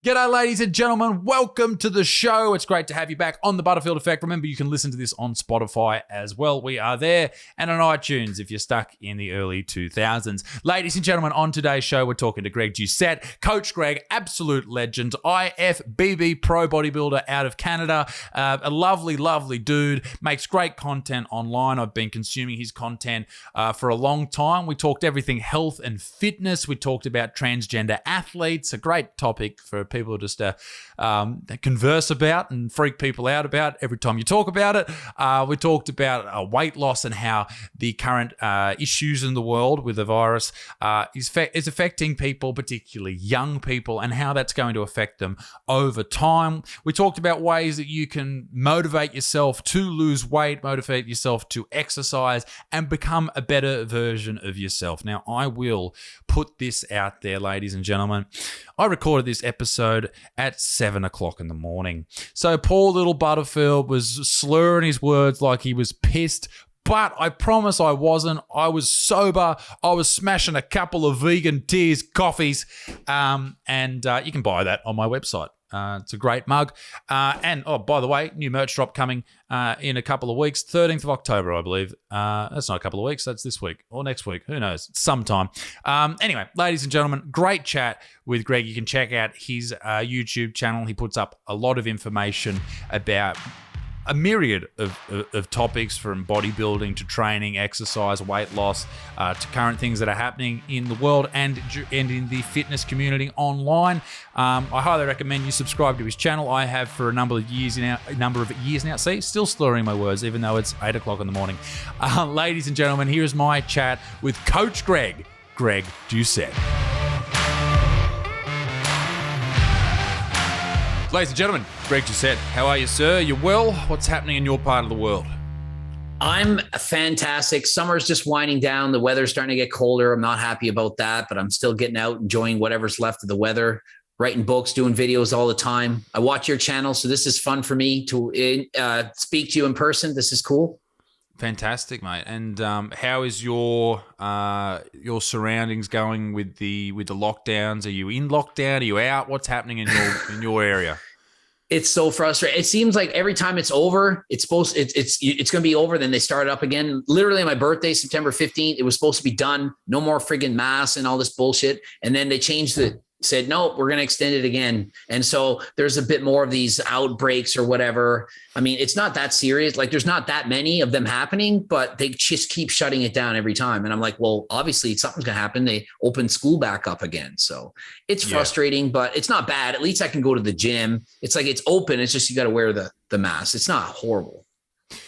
G'day, ladies and gentlemen. Welcome to the show. It's great to have you back on the Butterfield Effect. Remember, you can listen to this on Spotify as well. We are there, and on iTunes if you're stuck in the early 2000s. Ladies and gentlemen, on today's show, we're talking to Greg Doucette. Coach Greg, absolute legend, IFBB pro bodybuilder out of Canada. A lovely, lovely dude. Makes great content online. I've been consuming his content for a long time. We talked everything health and fitness. We talked about transgender athletes, a great topic for people just to converse about and freak people out about every time you talk about it. We talked about weight loss and how the current issues in the world with the virus is affecting people, particularly young people, and how that's going to affect them over time. We talked about ways that you can motivate yourself to lose weight, motivate yourself to exercise, and become a better version of yourself. Now, I will put this out there, ladies and gentlemen. I recorded this episode at 7 o'clock in the morning. So poor little Butterfield was slurring his words like he was pissed, but I promise I wasn't. I was sober. I was smashing a couple of vegan teas, coffees, and you can buy that on my website. It's a great mug. And, oh, by the way, new merch drop coming in a couple of weeks, 13th of October, I believe. That's not a couple of weeks. That's this week or next week. Who knows? Sometime. Anyway, ladies and gentlemen, great chat with Greg. You can check out his YouTube channel. He puts up a lot of information about a myriad of topics, from bodybuilding to training, exercise, weight loss, to current things that are happening in the world and in the fitness community online. I highly recommend you subscribe to his channel. I have for a number of years now. See, still slurring my words, even though it's 8 o'clock in the morning. Ladies and gentlemen, here is my chat with Coach Greg Doucette. Ladies and gentlemen, Greg Doucette, how are you, sir? You well? What's happening in your part of the world? I'm fantastic. Summer's just winding down. The weather's starting to get colder. I'm not happy about that, but I'm still getting out, enjoying whatever's left of the weather, writing books, doing videos all the time. I watch your channel, so this is fun for me to speak to you in person. This is cool. Fantastic, mate. And how is your surroundings going with the lockdowns? Are you in lockdown? Are you out? What's happening in your area? It's so frustrating. It seems like every time it's over, it's going to be over. Then they start up again. Literally, my birthday, September 15th, it was supposed to be done. No more friggin' masks and all this bullshit. And then they changed it. Said, no, we're going to extend it again. And so there's a bit more of these outbreaks or whatever. I mean, it's not that serious. Like, there's not that many of them happening, but they just keep shutting it down every time. And I'm like, well, obviously something's going to happen. They open school back up again. So it's frustrating, but it's not bad. At least I can go to the gym. It's like, it's open. It's just, you got to wear the mask. It's not horrible.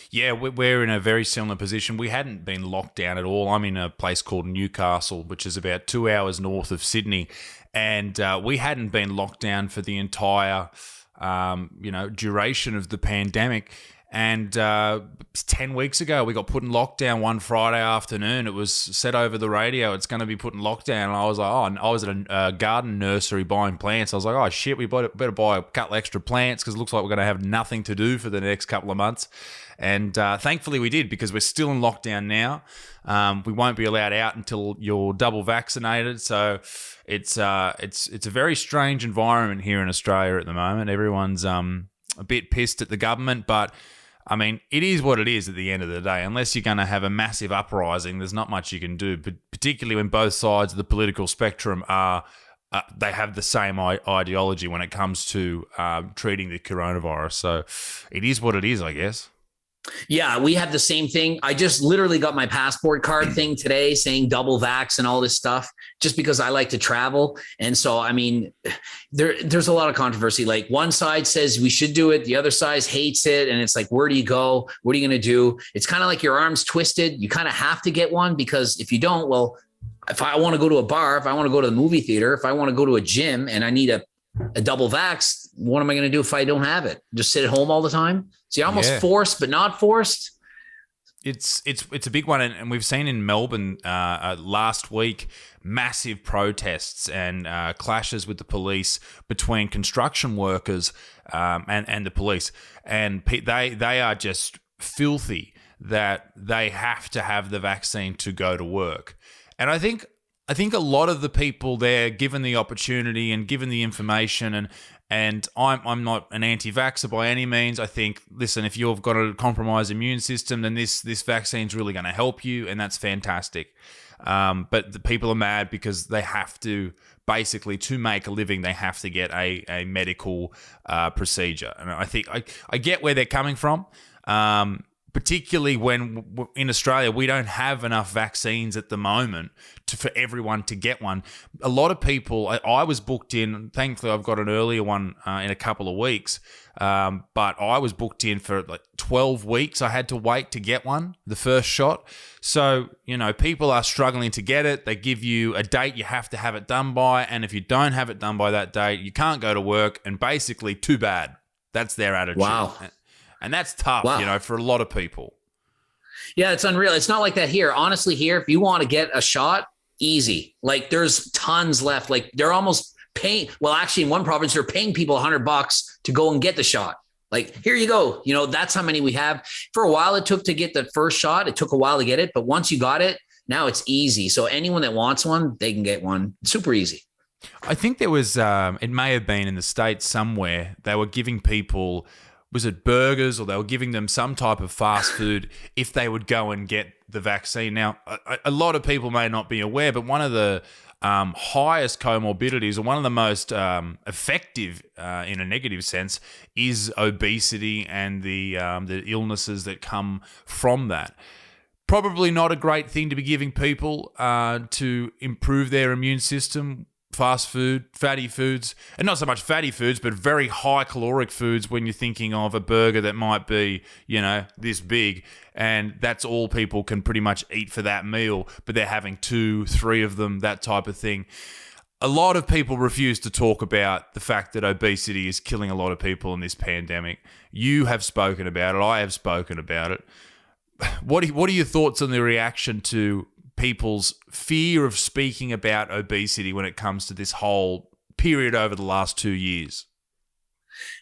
Yeah, we're in a very similar position. We hadn't been locked down at all. I'm in a place called Newcastle, which is about 2 hours north of Sydney. And we hadn't been locked down for the entire, duration of the pandemic. And 10 weeks ago, we got put in lockdown one Friday afternoon. It was said over the radio, it's going to be put in lockdown. And I was like, I was at a garden nursery buying plants. I was like, oh, shit, we better buy a couple extra plants because it looks like we're going to have nothing to do for the next couple of months. And thankfully we did, because we're still in lockdown now. We won't be allowed out until you're double vaccinated. So it's a very strange environment here in Australia at the moment. Everyone's a bit pissed at the government, but I mean, it is what it is at the end of the day. Unless you're going to have a massive uprising, there's not much you can do, but particularly when both sides of the political spectrum are they have the same ideology when it comes to treating the coronavirus. So it is what it is, I guess. Yeah, we have the same thing. I just literally got my passport card thing today saying double vax and all this stuff, just because I like to travel. And so, I mean, there's a lot of controversy. Like, one side says we should do it. The other side hates it. And it's like, where do you go? What are you going to do? It's kind of like your arm's twisted. You kind of have to get one, because if you don't, well, if I want to go to a bar, if I want to go to the movie theater, if I want to go to a gym and I need a double vax, what am I going to do if I don't have it? Just sit at home all the time? So you're almost forced, but not forced. It's a big one, and we've seen in Melbourne last week massive protests and clashes with the police between construction workers and the police, and they are just filthy that they have to have the vaccine to go to work. And I think I think a lot of the people there, given the opportunity and given the information, and I'm not an anti-vaxxer by any means. I think, listen, if you've got a compromised immune system, then this vaccine's really going to help you, and that's fantastic. But the people are mad because they have to, basically, to make a living, they have to get a medical procedure. And I think I get where they're coming from. Particularly when in Australia, we don't have enough vaccines at the moment for everyone to get one. A lot of people, I was booked in, thankfully I've got an earlier one in a couple of weeks, but I was booked in for like 12 weeks. I had to wait to get one, the first shot. So, people are struggling to get it. They give you a date you have to have it done by, and if you don't have it done by that date, you can't go to work, and basically, too bad. That's their attitude. Wow. And that's tough, for a lot of people. Yeah, it's unreal. It's not like that here. Honestly, here, if you want to get a shot, easy. Like there's tons left. Like they're almost paying. Well, actually, in one province, they're paying people $100 to go and get the shot. Like, here you go. That's how many we have. For a while, it took to get the first shot. It took a while to get it. But once you got it, now it's easy. So anyone that wants one, they can get one. Super easy. I think there was, it may have been in the States somewhere, they were giving people, was it burgers, or they were giving them some type of fast food if they would go and get the vaccine. Now, a lot of people may not be aware, but one of the highest comorbidities, or one of the most effective in a negative sense, is obesity and the illnesses that come from that. Probably not a great thing to be giving people to improve their immune system. Fast food, fatty foods, and not so much fatty foods, but very high caloric foods when you're thinking of a burger that might be, this big, and that's all people can pretty much eat for that meal, but they're having 2, 3 of them, that type of thing. A lot of people refuse to talk about the fact that obesity is killing a lot of people in this pandemic. You have spoken about it. I have spoken about it. What are your thoughts on the reaction to people's fear of speaking about obesity when it comes to this whole period over the last 2 years?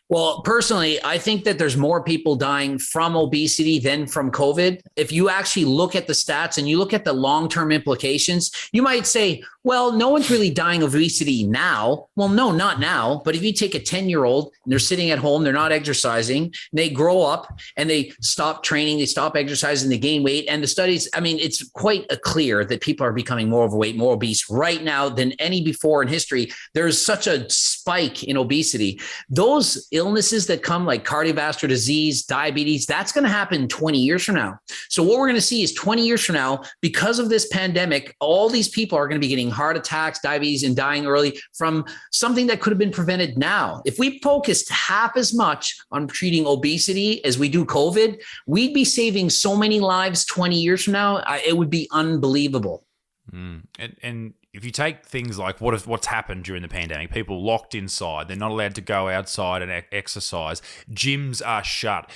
Well, personally, I think that there's more people dying from obesity than from COVID. If you actually look at the stats and you look at the long-term implications, you might say, well, no one's really dying of obesity now. Well, no, not now. But if you take a 10-year-old and they're sitting at home, they're not exercising, and they grow up and they stop training, they stop exercising, they gain weight. And the studies, it's quite clear that people are becoming more overweight, more obese right now than any before in history. There's such a spike in obesity. Those illnesses that come like cardiovascular disease, diabetes, that's going to happen 20 years from now. So what we're going to see is 20 years from now, because of this pandemic, all these people are going to be getting heart attacks, diabetes, and dying early from something that could have been prevented now. If we focused half as much on treating obesity as we do COVID, we'd be saving so many lives 20 years from now. It would be unbelievable. And if you take things like what's happened during the pandemic, people locked inside, they're not allowed to go outside and exercise. Gyms are shut.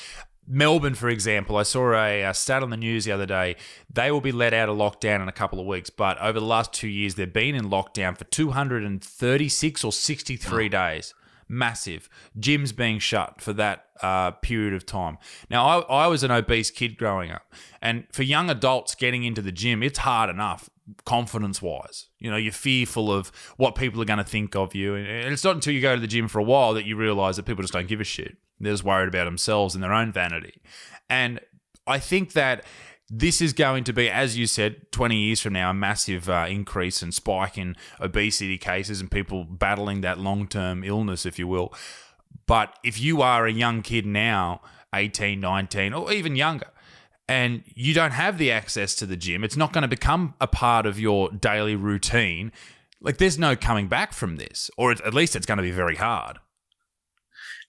Melbourne, for example, I saw a stat on the news the other day. They will be let out of lockdown in a couple of weeks, but over the last 2 years, they've been in lockdown for 236 or 63 days. Massive. Gyms being shut for that period of time. Now, I was an obese kid growing up, and for young adults getting into the gym, it's hard enough, confidence-wise. You're fearful of what people are going to think of you, and it's not until you go to the gym for a while that you realize that people just don't give a shit. They're just worried about themselves and their own vanity. And I think that this is going to be, as you said, 20 years from now, a massive increase and spike in obesity cases and people battling that long-term illness, if you will. But if you are a young kid now, 18, 19, or even younger, and you don't have the access to the gym, it's not going to become a part of your daily routine. Like, there's no coming back from this, or at least it's going to be very hard.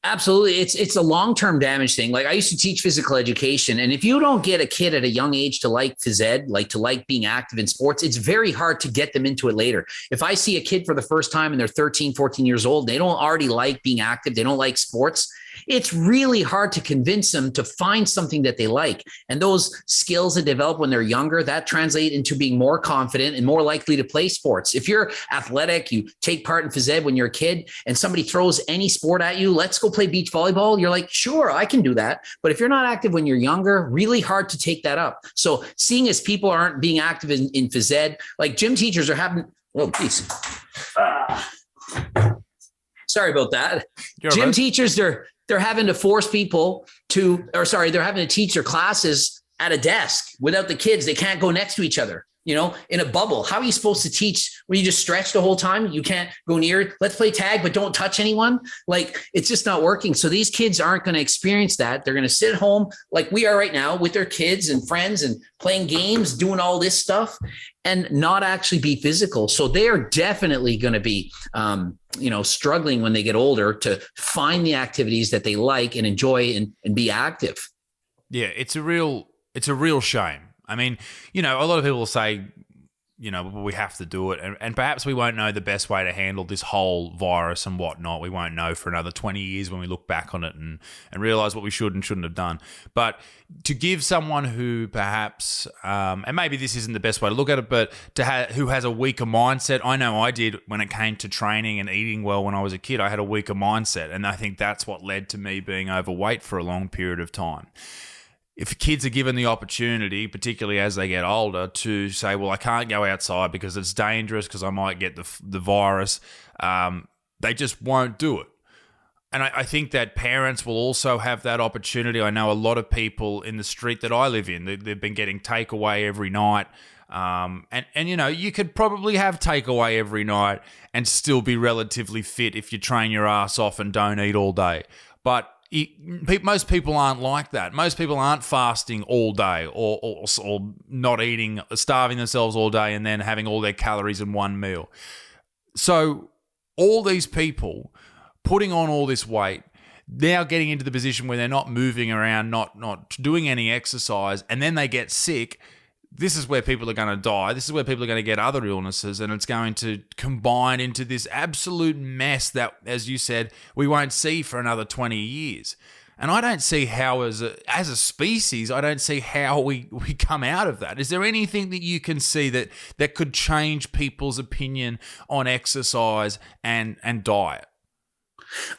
Absolutely. It's a long-term damage thing. Like, I used to teach physical education, and if you don't get a kid at a young age to like phys ed, like to like being active in sports, it's very hard to get them into it later. If I see a kid for the first time and they're 13, 14 years old, they don't already like being active, they don't like sports, it's really hard to convince them to find something that they like. And those skills that develop when they're younger, that translate into being more confident and more likely to play sports. If you're athletic, you take part in phys ed when you're a kid, and somebody throws any sport at you, let's go play beach volleyball. You're like, sure, I can do that. But if you're not active when you're younger, really hard to take that up. So seeing as people aren't being active in phys ed, like gym teachers are having, oh, geez. Sorry about that. Gym teachers, they're having to force people to, they're having to teach their classes at a desk without the kids. They can't go next to each other, in a bubble. How are you supposed to teach when you just stretch the whole time? You can't go near, let's play tag, but don't touch anyone. Like, it's just not working. So these kids aren't going to experience that. They're going to sit home like we are right now with their kids and friends and playing games, doing all this stuff and not actually be physical. So they are definitely going to be, struggling when they get older to find the activities that they like and enjoy and be active. Yeah, it's a real shame. I mean, a lot of people will say, we have to do it. And perhaps we won't know the best way to handle this whole virus and whatnot. We won't know for another 20 years when we look back on it and realize what we should and shouldn't have done. But to give someone who perhaps, and maybe this isn't the best way to look at it, but who has a weaker mindset. I know I did when it came to training and eating well when I was a kid. I had a weaker mindset. And I think that's what led to me being overweight for a long period of time. If kids are given the opportunity, particularly as they get older, to say, well, I can't go outside because it's dangerous because I might get the virus, they just won't do it. And I think that parents will also have that opportunity. I know a lot of people in the street that I live in, they've been getting takeaway every night. You could probably have takeaway every night and still be relatively fit if you train your ass off and don't eat all day. But most people aren't like that. Most people aren't fasting all day or not eating, starving themselves all day and then having all their calories in one meal. So all these people putting on all this weight, now getting into the position where they're not moving around, not doing any exercise, and then they get sick. This is where people are going to die. This is where people are going to get other illnesses, and it's going to combine into this absolute mess that, as you said, we won't see for another 20 years. And I don't see how, as a species, I don't see how we come out of that. Is there anything that you can see that could change people's opinion on exercise and diet?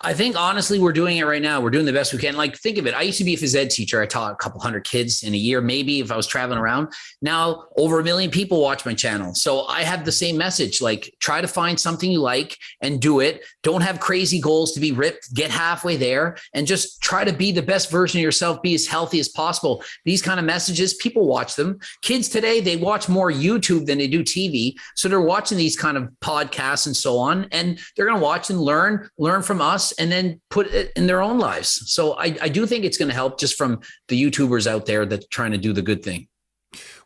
I think, honestly, we're doing it right now. We're doing the best we can. Like, think of it. I used to be a phys ed teacher. I taught a couple hundred kids in a year, maybe, if I was traveling around. Now, over 1 million people watch my channel. So I have the same message, like, try to find something you like and do it. Don't have crazy goals to be ripped. Get halfway there and just try to be the best version of yourself. Be as healthy as possible. These kind of messages, people watch them. Kids today, they watch more YouTube than they do TV. So they're watching these kind of podcasts and so on. And they're going to watch and learn from us and then put it in their own lives. So I do think it's going to help just from the YouTubers out there that are trying to do the good thing.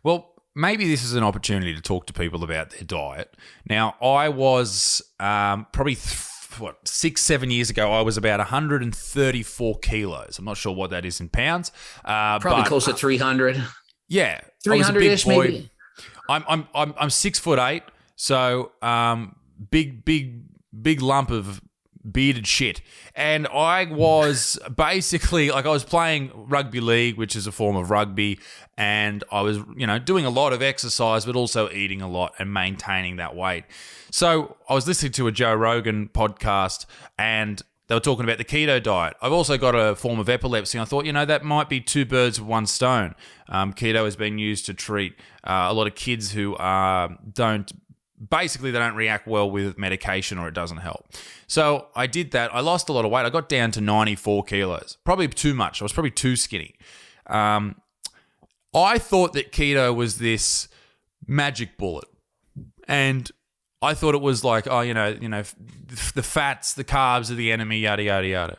Well, maybe this is an opportunity to talk to people about their diet. Now, I was probably 6-7 years ago, I was about 134 kilos. I'm not sure what that is in pounds. Probably close to 300. Yeah, 300-ish maybe. I'm 6'8", so big lump of bearded shit. And I was basically, like, I was playing rugby league, which is a form of rugby, and I was, doing a lot of exercise, but also eating a lot and maintaining that weight. So I was listening to a Joe Rogan podcast, and they were talking about the keto diet. I've also got a form of epilepsy. I thought, that might be two birds with one stone. Keto has been used to treat a lot of kids who don't react well with medication, or it doesn't help. So I did that. I lost a lot of weight. I got down to 94 kilos. Probably too much. I was probably too skinny. I thought that keto was this magic bullet. And I thought it was like, the fats, the carbs are the enemy, yada, yada, yada.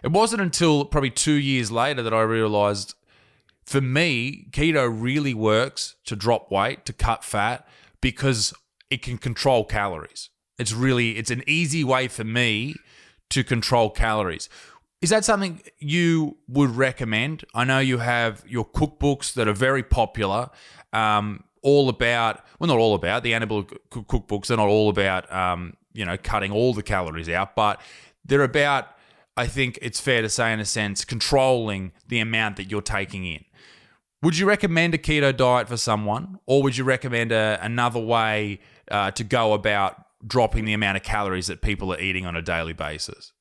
It wasn't until probably 2 years later that I realized, for me, keto really works to drop weight, to cut fat, because it can control calories. It's an easy way for me to control calories. Is that something you would recommend? I know you have your cookbooks that are very popular, not all about, the Annabelle cookbooks are not all about, cutting all the calories out, but they're about I think it's fair to say, in a sense, controlling the amount that you're taking in. Would you recommend a keto diet for someone, or would you recommend another way to go about dropping the amount of calories that people are eating on a daily basis?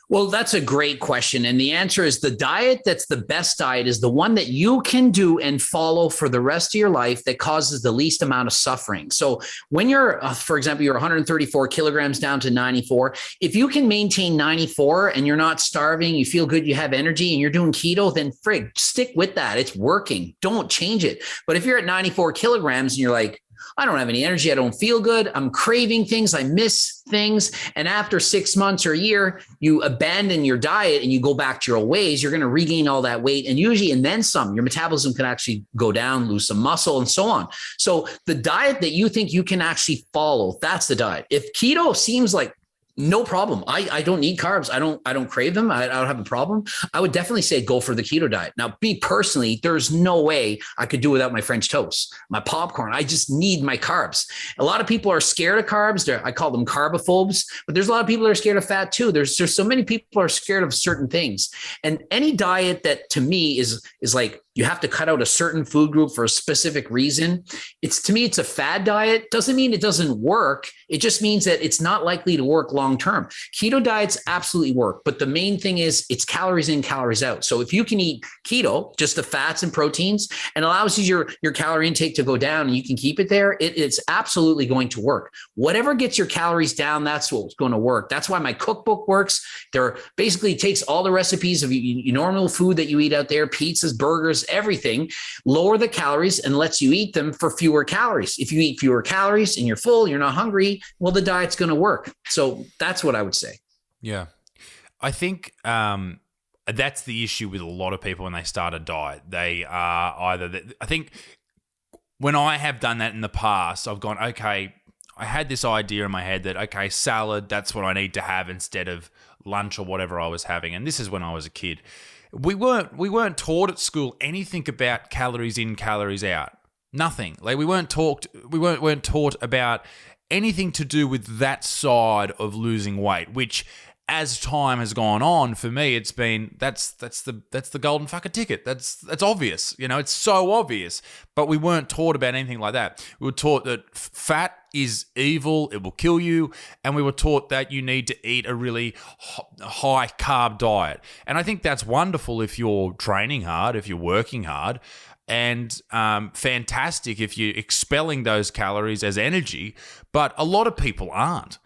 Well, that's a great question. And the answer is the diet that's the best diet is the one that you can do and follow for the rest of your life that causes the least amount of suffering. So when you're, for example, you're 134 kilograms down to 94, if you can maintain 94 and you're not starving, you feel good, you have energy and you're doing keto, then frig, stick with that. It's working. Don't change it. But if you're at 94 kilograms and you're like, I don't have any energy. I don't feel good. I'm craving things. I miss things. And after 6 months or a year, you abandon your diet and you go back to your old ways, you're going to regain all that weight. And usually, and then some, your metabolism can actually go down, lose some muscle and so on. So the diet that you think you can actually follow, that's the diet. If keto seems like no problem, I don't need carbs, I don't crave them, I don't have a problem, I would definitely say go for the keto diet. Now, me personally, there's no way I could do without my French toast, my popcorn. I just need my carbs. A lot of people are scared of carbs. I call them carbophobes, but there's a lot of people that are scared of fat too. There's so many people are scared of certain things. And any diet that to me is like, you have to cut out a certain food group for a specific reason. To me, it's a fad diet. Doesn't mean it doesn't work. It just means that it's not likely to work long-term. Keto diets absolutely work, but the main thing is it's calories in, calories out. So if you can eat keto, just the fats and proteins, and allows you your calorie intake to go down and you can keep it there, it's absolutely going to work. Whatever gets your calories down, that's what's going to work. That's why my cookbook works. There basically takes all the recipes of your normal food that you eat out there, pizzas, burgers, everything, lower the calories and lets you eat them for fewer calories. If you eat fewer calories and you're full, you're not hungry, well, the diet's going to work. So that's what I would say. Yeah. I think that's the issue with a lot of people when they start a diet. They are I think when I have done that in the past, I've gone, okay, I had this idea in my head that, okay, salad, that's what I need to have instead of lunch or whatever I was having. And this is when I was a kid. We weren't taught at school anything about calories in, calories out. Nothing. Like we weren't taught about anything to do with that side of losing weight, which as time has gone on, for me, it's been that's the golden fucker ticket. That's obvious. You know, it's so obvious. But we weren't taught about anything like that. We were taught that fat is evil, it will kill you, and we were taught that you need to eat a really high carb diet. And I think that's wonderful if you're training hard, if you're working hard, and fantastic if you're expelling those calories as energy, but a lot of people aren't.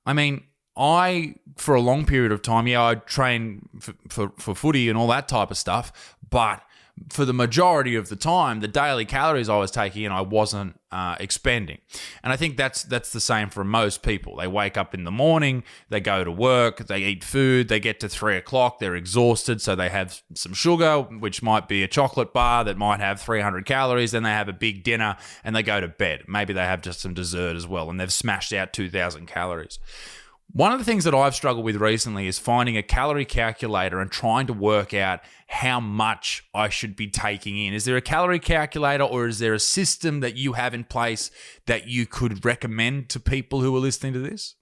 I mean, for a long period of time, I train for footy and all that type of stuff, but for the majority of the time, the daily calories I was taking in, I wasn't expending. And I think that's the same for most people. They wake up in the morning, they go to work, they eat food, they get to 3 o'clock, they're exhausted, so they have some sugar, which might be a chocolate bar that might have 300 calories, then they have a big dinner and they go to bed. Maybe they have just some dessert as well, and they've smashed out 2,000 calories. One of the things that I've struggled with recently is finding a calorie calculator and trying to work out how much I should be taking in. Is there a calorie calculator, or is there a system that you have in place that you could recommend to people who are listening to this?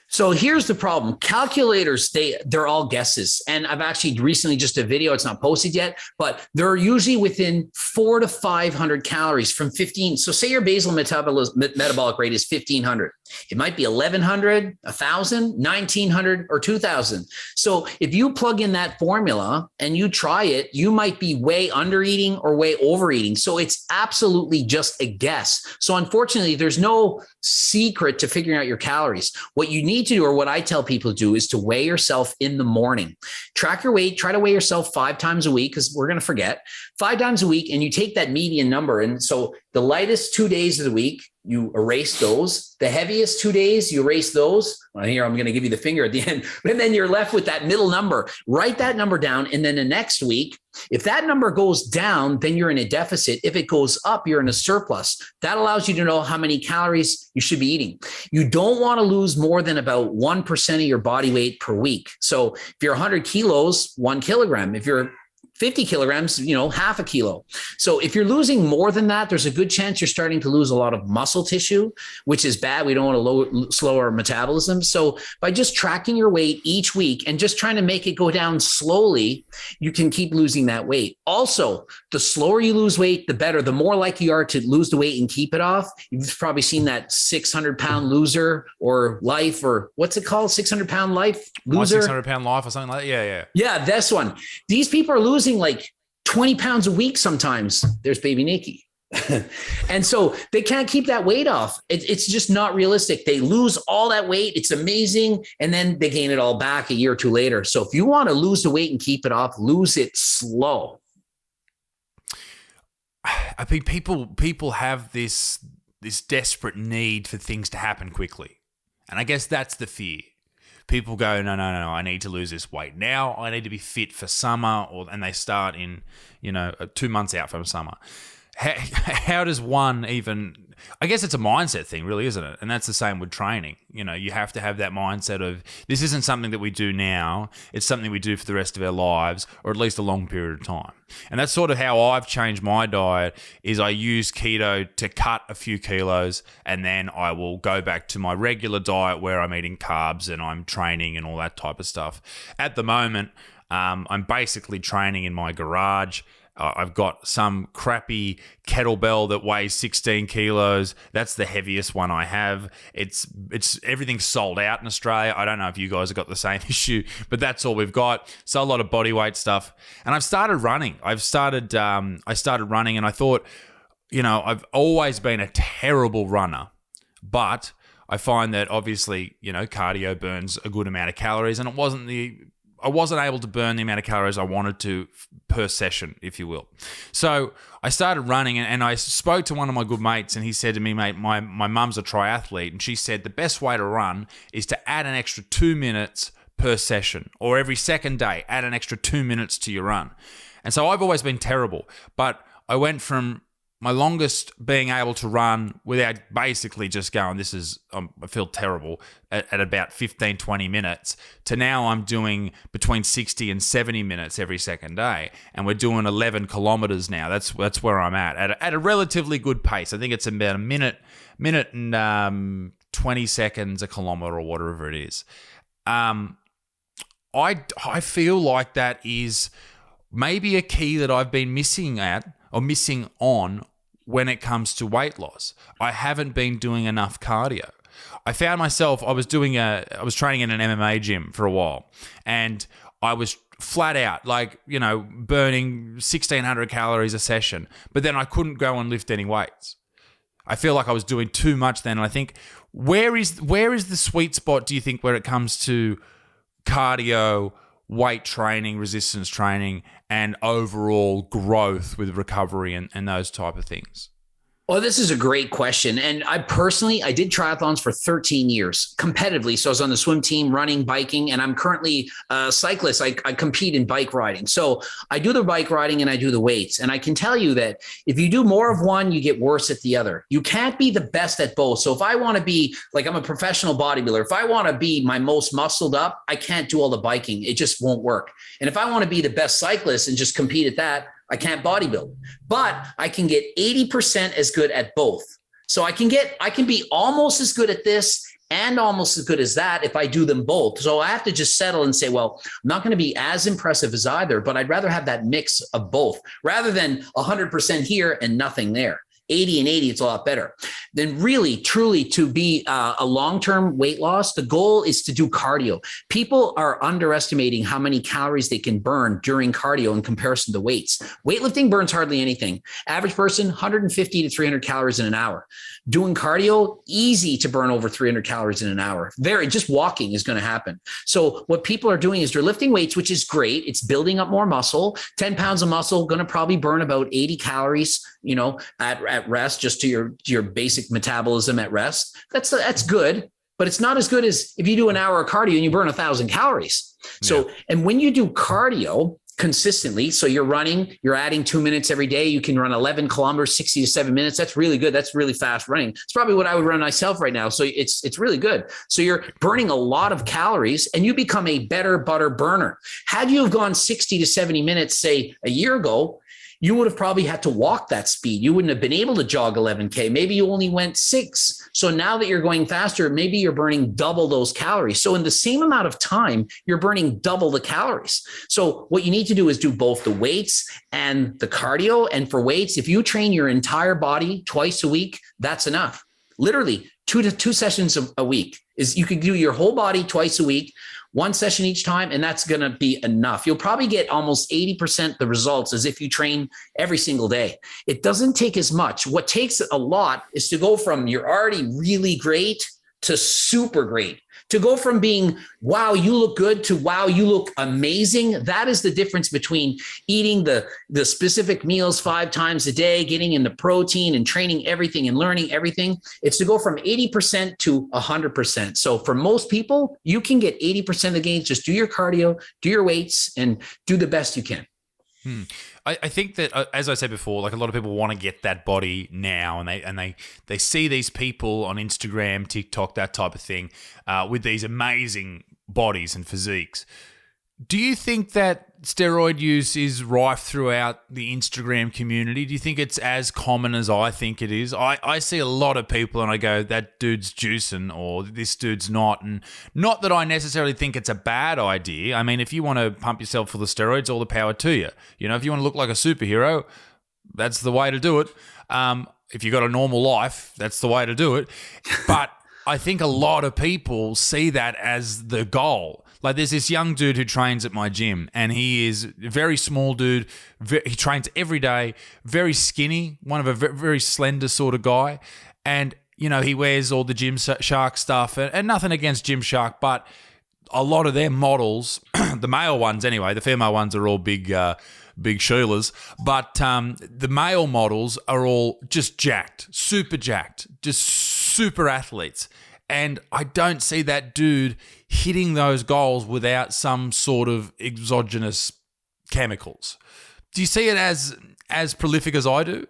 So here's the problem. Calculators, they're all guesses. And I've actually recently just a video, it's not posted yet, but they're usually within 400 to 500 calories from 15. So say your basal metabolic rate is 1,500. It might be 1,100, 1,000, 1,900, or 2,000. So if you plug in that formula and you try it, you might be way under eating or way overeating. So it's absolutely just a guess. So unfortunately, there's no secret to figuring out your calories. What you need to do, or what I tell people to do, is to weigh yourself in the morning. Track your weight, try to weigh yourself 5 times a week, because we're going to forget. 5 times a week, and you take that median number. And so the lightest 2 days of the week, you erase those. The heaviest 2 days, you erase those. Well, here, I'm going to give you the finger at the end. And then you're left with that middle number. Write that number down. And then the next week, if that number goes down, then you're in a deficit. If it goes up, you're in a surplus. That allows you to know how many calories you should be eating. You don't want to lose more than about 1% of your body weight per week. So if you're 100 kilos, 1 kilogram. If you're 50 kilograms, half a kilo. So if you're losing more than that, there's a good chance you're starting to lose a lot of muscle tissue, which is bad. We don't want to slow our metabolism. So by just tracking your weight each week and just trying to make it go down slowly, you can keep losing that weight. Also, the slower you lose weight, the better. The more likely you are to lose the weight and keep it off. You've probably seen that 600-pound loser or life, or what's it called? 600-pound life loser. 600-pound life or something like that. Yeah. Yeah, this one. These people are losing like 20 pounds a week sometimes. There's baby Nikki. And so they can't keep that weight off. It's just not realistic. They lose all that weight. It's amazing. And then they gain it all back a year or two later. So if you want to lose the weight and keep it off, lose it slow. I think people have this desperate need for things to happen quickly. And I guess that's the fear. People go, no, I need to lose this weight now. I need to be fit for summer, and they start in, 2 months out from summer. How does one even, I guess it's a mindset thing really, isn't it? And that's the same with training. You have to have that mindset of, this isn't something that we do now. It's something we do for the rest of our lives, or at least a long period of time. And that's sort of how I've changed my diet, is I use keto to cut a few kilos, and then I will go back to my regular diet where I'm eating carbs and I'm training and all that type of stuff. At the moment, I'm basically training in my garage. I've got some crappy kettlebell that weighs 16 kilos. That's the heaviest one I have. It's everything's sold out in Australia. I don't know if you guys have got the same issue, but that's all we've got. So a lot of body weight stuff. And I've started running. I started running, and I thought, I've always been a terrible runner, but I find that obviously, cardio burns a good amount of calories, and I wasn't able to burn the amount of calories I wanted to per session, if you will. So I started running, and I spoke to one of my good mates, and he said to me, mate, my mum's a triathlete, and she said the best way to run is to add an extra 2 minutes per session, or every second day, add an extra 2 minutes to your run. And so I've always been terrible, but I went from my longest being able to run without basically just going, I feel terrible, at about 15, 20 minutes, to now I'm doing between 60 and 70 minutes every second day. And we're doing 11 kilometers now. That's where I'm at a relatively good pace. I think it's about a minute and 20 seconds a kilometer, or whatever it is. I feel like that is maybe a key that I've been missing on when it comes to weight loss. I haven't been doing enough cardio. I found myself, I was training in an MMA gym for a while, and I was flat out, burning 1,600 calories a session, but then I couldn't go and lift any weights. I feel like I was doing too much then, and I think, where is the sweet spot, do you think, where it comes to cardio, weight training, resistance training, and overall growth with recovery and those type of things? Well, this is a great question. And I did triathlons for 13 years competitively. So I was on the swim team, running, biking, and I'm currently a cyclist. I compete in bike riding. So I do the bike riding and I do the weights. And I can tell you that if you do more of one, you get worse at the other. You can't be the best at both. So if I want to be, I'm a professional bodybuilder, if I want to be my most muscled up, I can't do all the biking. It just won't work. And if I want to be the best cyclist and just compete at that, I can't bodybuild, but I can get 80% as good at both. So I can be almost as good at this and almost as good as that if I do them both. So I have to just settle and say, well, I'm not going to be as impressive as either, but I'd rather have that mix of both rather than 100% here and nothing there. 80 and 80, it's a lot better. Then really, truly, to be a long-term weight loss, the goal is to do cardio. People are underestimating how many calories they can burn during cardio in comparison to weights. Weightlifting burns hardly anything. Average person, 150 to 300 calories in an hour. Doing cardio, easy to burn over 300 calories in an hour. Just walking is going to happen. So what people are doing is they're lifting weights, which is great. It's building up more muscle. 10 pounds of muscle, going to probably burn about 80 calories, at rest, just to your basic metabolism at rest. That's good, but it's not as good as if you do an hour of cardio and you burn 1,000 calories. So, and when you do cardio, consistently. So you're running, you're adding 2 minutes every day. You can run 11 kilometers, 60 to 7 minutes. That's really good. That's really fast running. It's probably what I would run myself right now. So it's really good. So you're burning a lot of calories and you become a better butter burner. Had you have gone 60 to 70 minutes, say a year ago, you would have probably had to walk that speed. You wouldn't have been able to jog 11K. Maybe you only went 6. So now that you're going faster, maybe you're burning double those calories. So in the same amount of time, you're burning double the calories. So what you need to do is do both the weights and the cardio. And for weights, if you train your entire body twice a week, that's enough. Literally 2 sessions a week is you could do your whole body twice a week, 1 session each time, and that's going to be enough. You'll probably get almost 80% the results as if you train every single day. It doesn't take as much. What takes a lot is to go from you're already really great to super great. To go from being, wow, you look good to wow, you look amazing. That is the difference between eating the specific meals 5 times a day, getting in the protein and training everything and learning everything. It's to go from 80% to 100%. So for most people, you can get 80% of the gains. Just do your cardio, do your weights, and do the best you can. I think that, as I said before, like a lot of people want to get that body now, and they see these people on Instagram, TikTok, that type of thing, with these amazing bodies and physiques. Do you think that steroid use is rife throughout the Instagram community? Do you think it's as common as I think it is? I see a lot of people and I go, that dude's juicing or this dude's not. And not that I necessarily think it's a bad idea. I mean, if you want to pump yourself full of steroids, all the power to you. You know, if you want to look like a superhero, that's the way to do it. If you've got a normal life, that's the way to do it. But I think a lot of people see that as the goal. Like there's this young dude who trains at my gym and he is a very small dude. He trains every day, very skinny, one of a very slender sort of guy. And, you know, he wears all the Gymshark stuff and nothing against Gymshark, but a lot of their models, the male ones anyway, the female ones are all big Sheilas, but the male models are all just jacked, just super athletes. And I don't see that dude hitting those goals without some sort of exogenous chemicals. Do you see it as prolific as I do?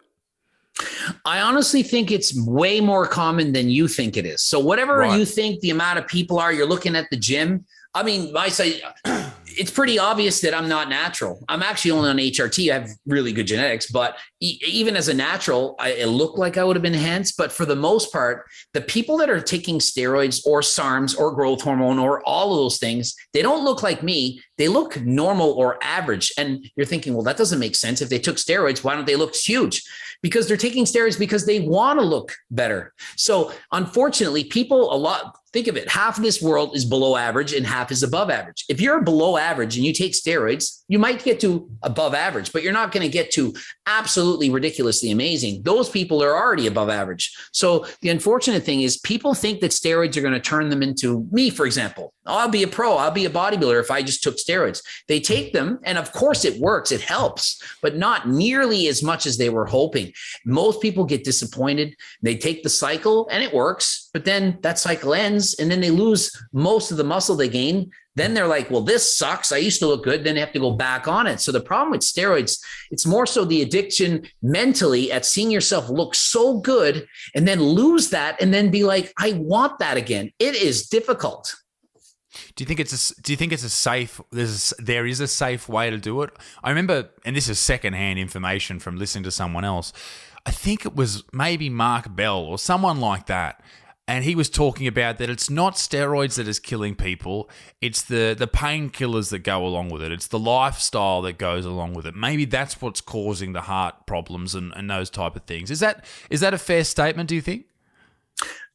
I honestly think it's way more common than you think it is. So whatever you think the amount of people are, you're looking at the gym. I mean, I say it's pretty obvious that I'm not natural. I'm actually only on HRT. I have really good genetics, but even as a natural, it looked like I would have been enhanced. But for the most part, the people that are taking steroids or SARMs or growth hormone or all of those things, they don't look like me. They look normal or average. And you're thinking, well, that doesn't make sense. If they took steroids, why don't they look huge? Because they're taking steroids because they want to look better. So unfortunately, think of it, half of this world is below average and half is above average. If you're below average and you take steroids, you might get to above average, but you're not going to get to absolutely ridiculously amazing. Those people are already above average. So the unfortunate thing is people think that steroids are going to turn them into me, for example. I'll be a pro. I'll be a bodybuilder if I just took steroids. They take them, and of course it works. It helps, but not nearly as much as they were hoping. Most people get disappointed. They take the cycle, and it works, but then that cycle ends, and then they lose most of the muscle they gain. Then they're like, well, this sucks. I used to look good. Then they have to go back on it. So the problem with steroids, it's more so the addiction mentally at seeing yourself look so good and then lose that and then be like, I want that again. It is difficult. Do you think it's a safe? There is a safe way to do it. I remember, and this is secondhand information from listening to someone else. I think it was maybe Mark Bell or someone like that. And he was talking about that it's not steroids that is killing people. It's the painkillers that go along with it. It's the lifestyle that goes along with it. Maybe that's what's causing the heart problems and those type of things. Is that a fair statement, do you think?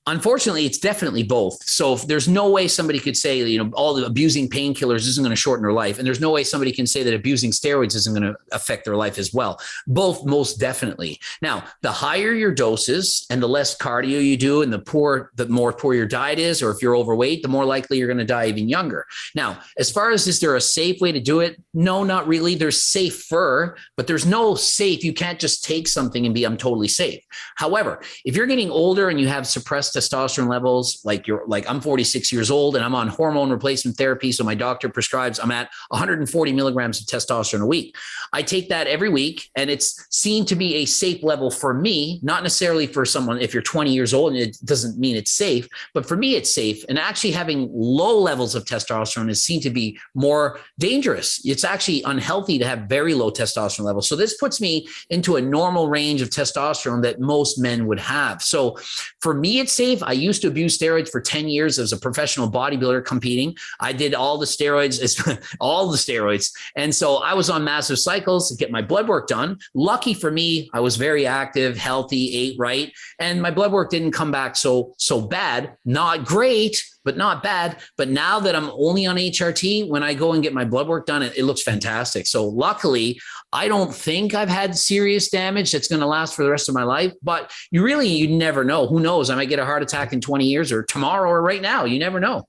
Unfortunately, it's definitely both. So if there's no way somebody could say, all the abusing painkillers isn't going to shorten their life. And there's no way somebody can say that abusing steroids isn't going to affect their life as well. Both, most definitely. Now, the higher your doses and the less cardio you do and the more poor your diet is, or if you're overweight, the more likely you're going to die even younger. Now, as far as is there a safe way to do it? No, not really. There's safer, but there's no safe. You can't just take something and I'm totally safe. However, if you're getting older and you have suppressed suppressed testosterone levels. Like I'm 46 years old and I'm on hormone replacement therapy. So my doctor prescribes, I'm at 140 milligrams of testosterone a week. I take that every week, and it's seen to be a safe level for me, not necessarily for someone. If you're 20 years old, and it doesn't mean it's safe, but for me, it's safe. And actually having low levels of testosterone is seen to be more dangerous. It's actually unhealthy to have very low testosterone levels. So this puts me into a normal range of testosterone that most men would have. So for me, it's safe. I used to abuse steroids for 10 years as a professional bodybuilder competing. I did all the steroids, all the steroids. And so I was on massive cycles to get my blood work done. Lucky for me, I was very active, healthy, ate right. And my blood work didn't come back so bad. Not great, but not bad. But now that I'm only on HRT, when I go and get my blood work done, it looks fantastic. So luckily, I don't think I've had serious damage that's going to last for the rest of my life. But you never know. Who knows? I might get a heart attack in 20 years or tomorrow or right now. You never know.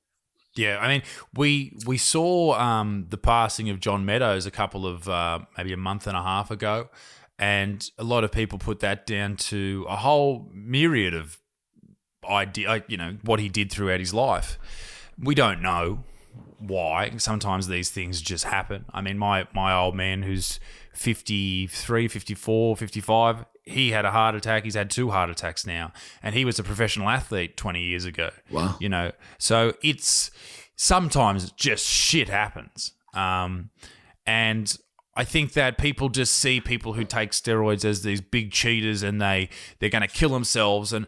Yeah, I mean, we saw the passing of John Meadows a couple of maybe a month and a half ago, and a lot of people put that down to a whole myriad of idea, what he did throughout his life. We don't know why. Sometimes these things just happen. I mean, my old man who's 53, 54, 55, he had a heart attack. He's had 2 heart attacks now, and he was a professional athlete 20 years ago. Wow. So it's sometimes just shit happens. And I think that people just see people who take steroids as these big cheaters, and they're going to kill themselves. And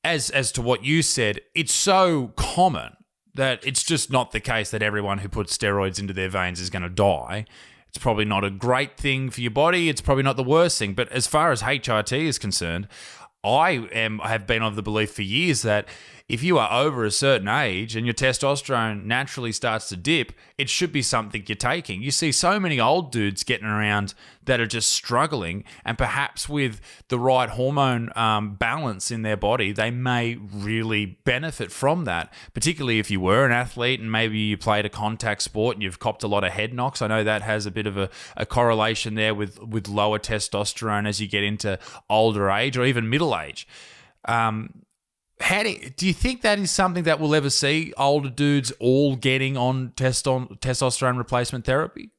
as to what you said, it's so common that it's just not the case that everyone who puts steroids into their veins is going to die. It's probably not a great thing for your body. It's probably not the worst thing. But as far as HRT is concerned, I have been of the belief for years that if you are over a certain age and your testosterone naturally starts to dip, it should be something you're taking. You see so many old dudes getting around that are just struggling, and perhaps with the right hormone balance in their body, they may really benefit from that, particularly if you were an athlete and maybe you played a contact sport and you've copped a lot of head knocks. I know that has a bit of a correlation there with lower testosterone as you get into older age or even middle age. Do you think that is something that we'll ever see, older dudes all getting on testosterone replacement therapy?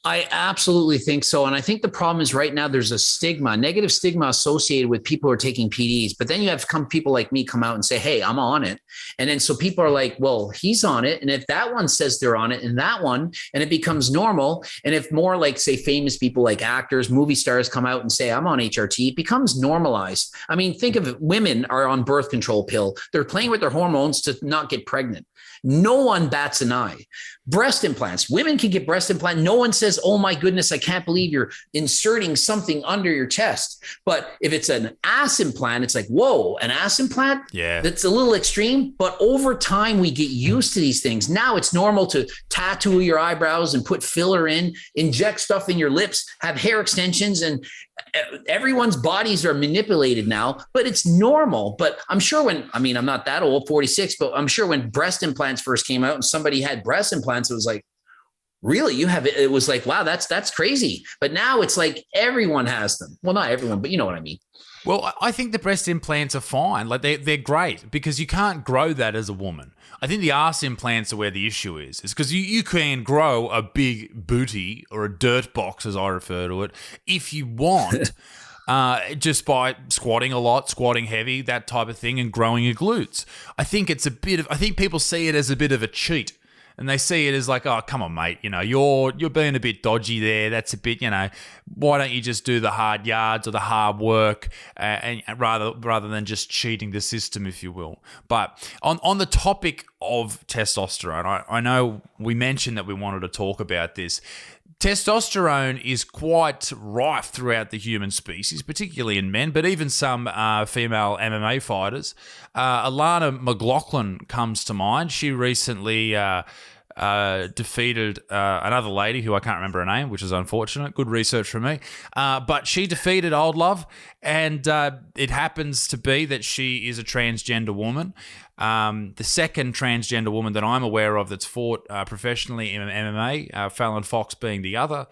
I absolutely think so. And I think the problem is right now there's a negative stigma associated with people who are taking PDs. But then you have people like me come out and say, hey, I'm on it. And then so people are like, well, he's on it. And if that one says they're on it and that one, and it becomes normal. And if more like, say, famous people like actors, movie stars come out and say, I'm on HRT, it becomes normalized. I mean, think of it. Women are on birth control pill. They're playing with their hormones to not get pregnant. No one bats an eye. Breast implants. Women can get breast implant. No one says, oh my goodness, I can't believe you're inserting something under your chest. But if it's an ass implant, it's like, whoa, an ass implant? Yeah. That's a little extreme. But over time, we get used to these things. Now it's normal to tattoo your eyebrows and put filler in, inject stuff in your lips, have hair extensions, and everyone's bodies are manipulated now, but it's normal. But I'm sure I'm not that old, 46, but I'm sure when breast implants first came out and somebody had breast implants, it was like, really? You have it? It was like, wow, that's crazy. But now it's like everyone has them. Well, not everyone, but you know what I mean. Well, I think the breast implants are fine. Like they're great because you can't grow that as a woman. I think the arse implants are where the issue is because you can grow a big booty or a dirt box, as I refer to it, if you want, just by squatting a lot, squatting heavy, that type of thing, and growing your glutes. I think I think people see it as a bit of a cheat. And they see it as like, oh, come on, mate, you're being a bit dodgy there. That's a bit, why don't you just do the hard yards or the hard work, and rather than just cheating the system, if you will. But on the topic of testosterone, I know we mentioned that we wanted to talk about this. Testosterone is quite rife throughout the human species, particularly in men, but even some female MMA fighters. Alana McLaughlin comes to mind. She recently defeated another lady who I can't remember her name, which is unfortunate. Good research from me. But she defeated Old Love, and it happens to be that she is a transgender woman. The second transgender woman that I'm aware of that's fought professionally in MMA, Fallon Fox being the other.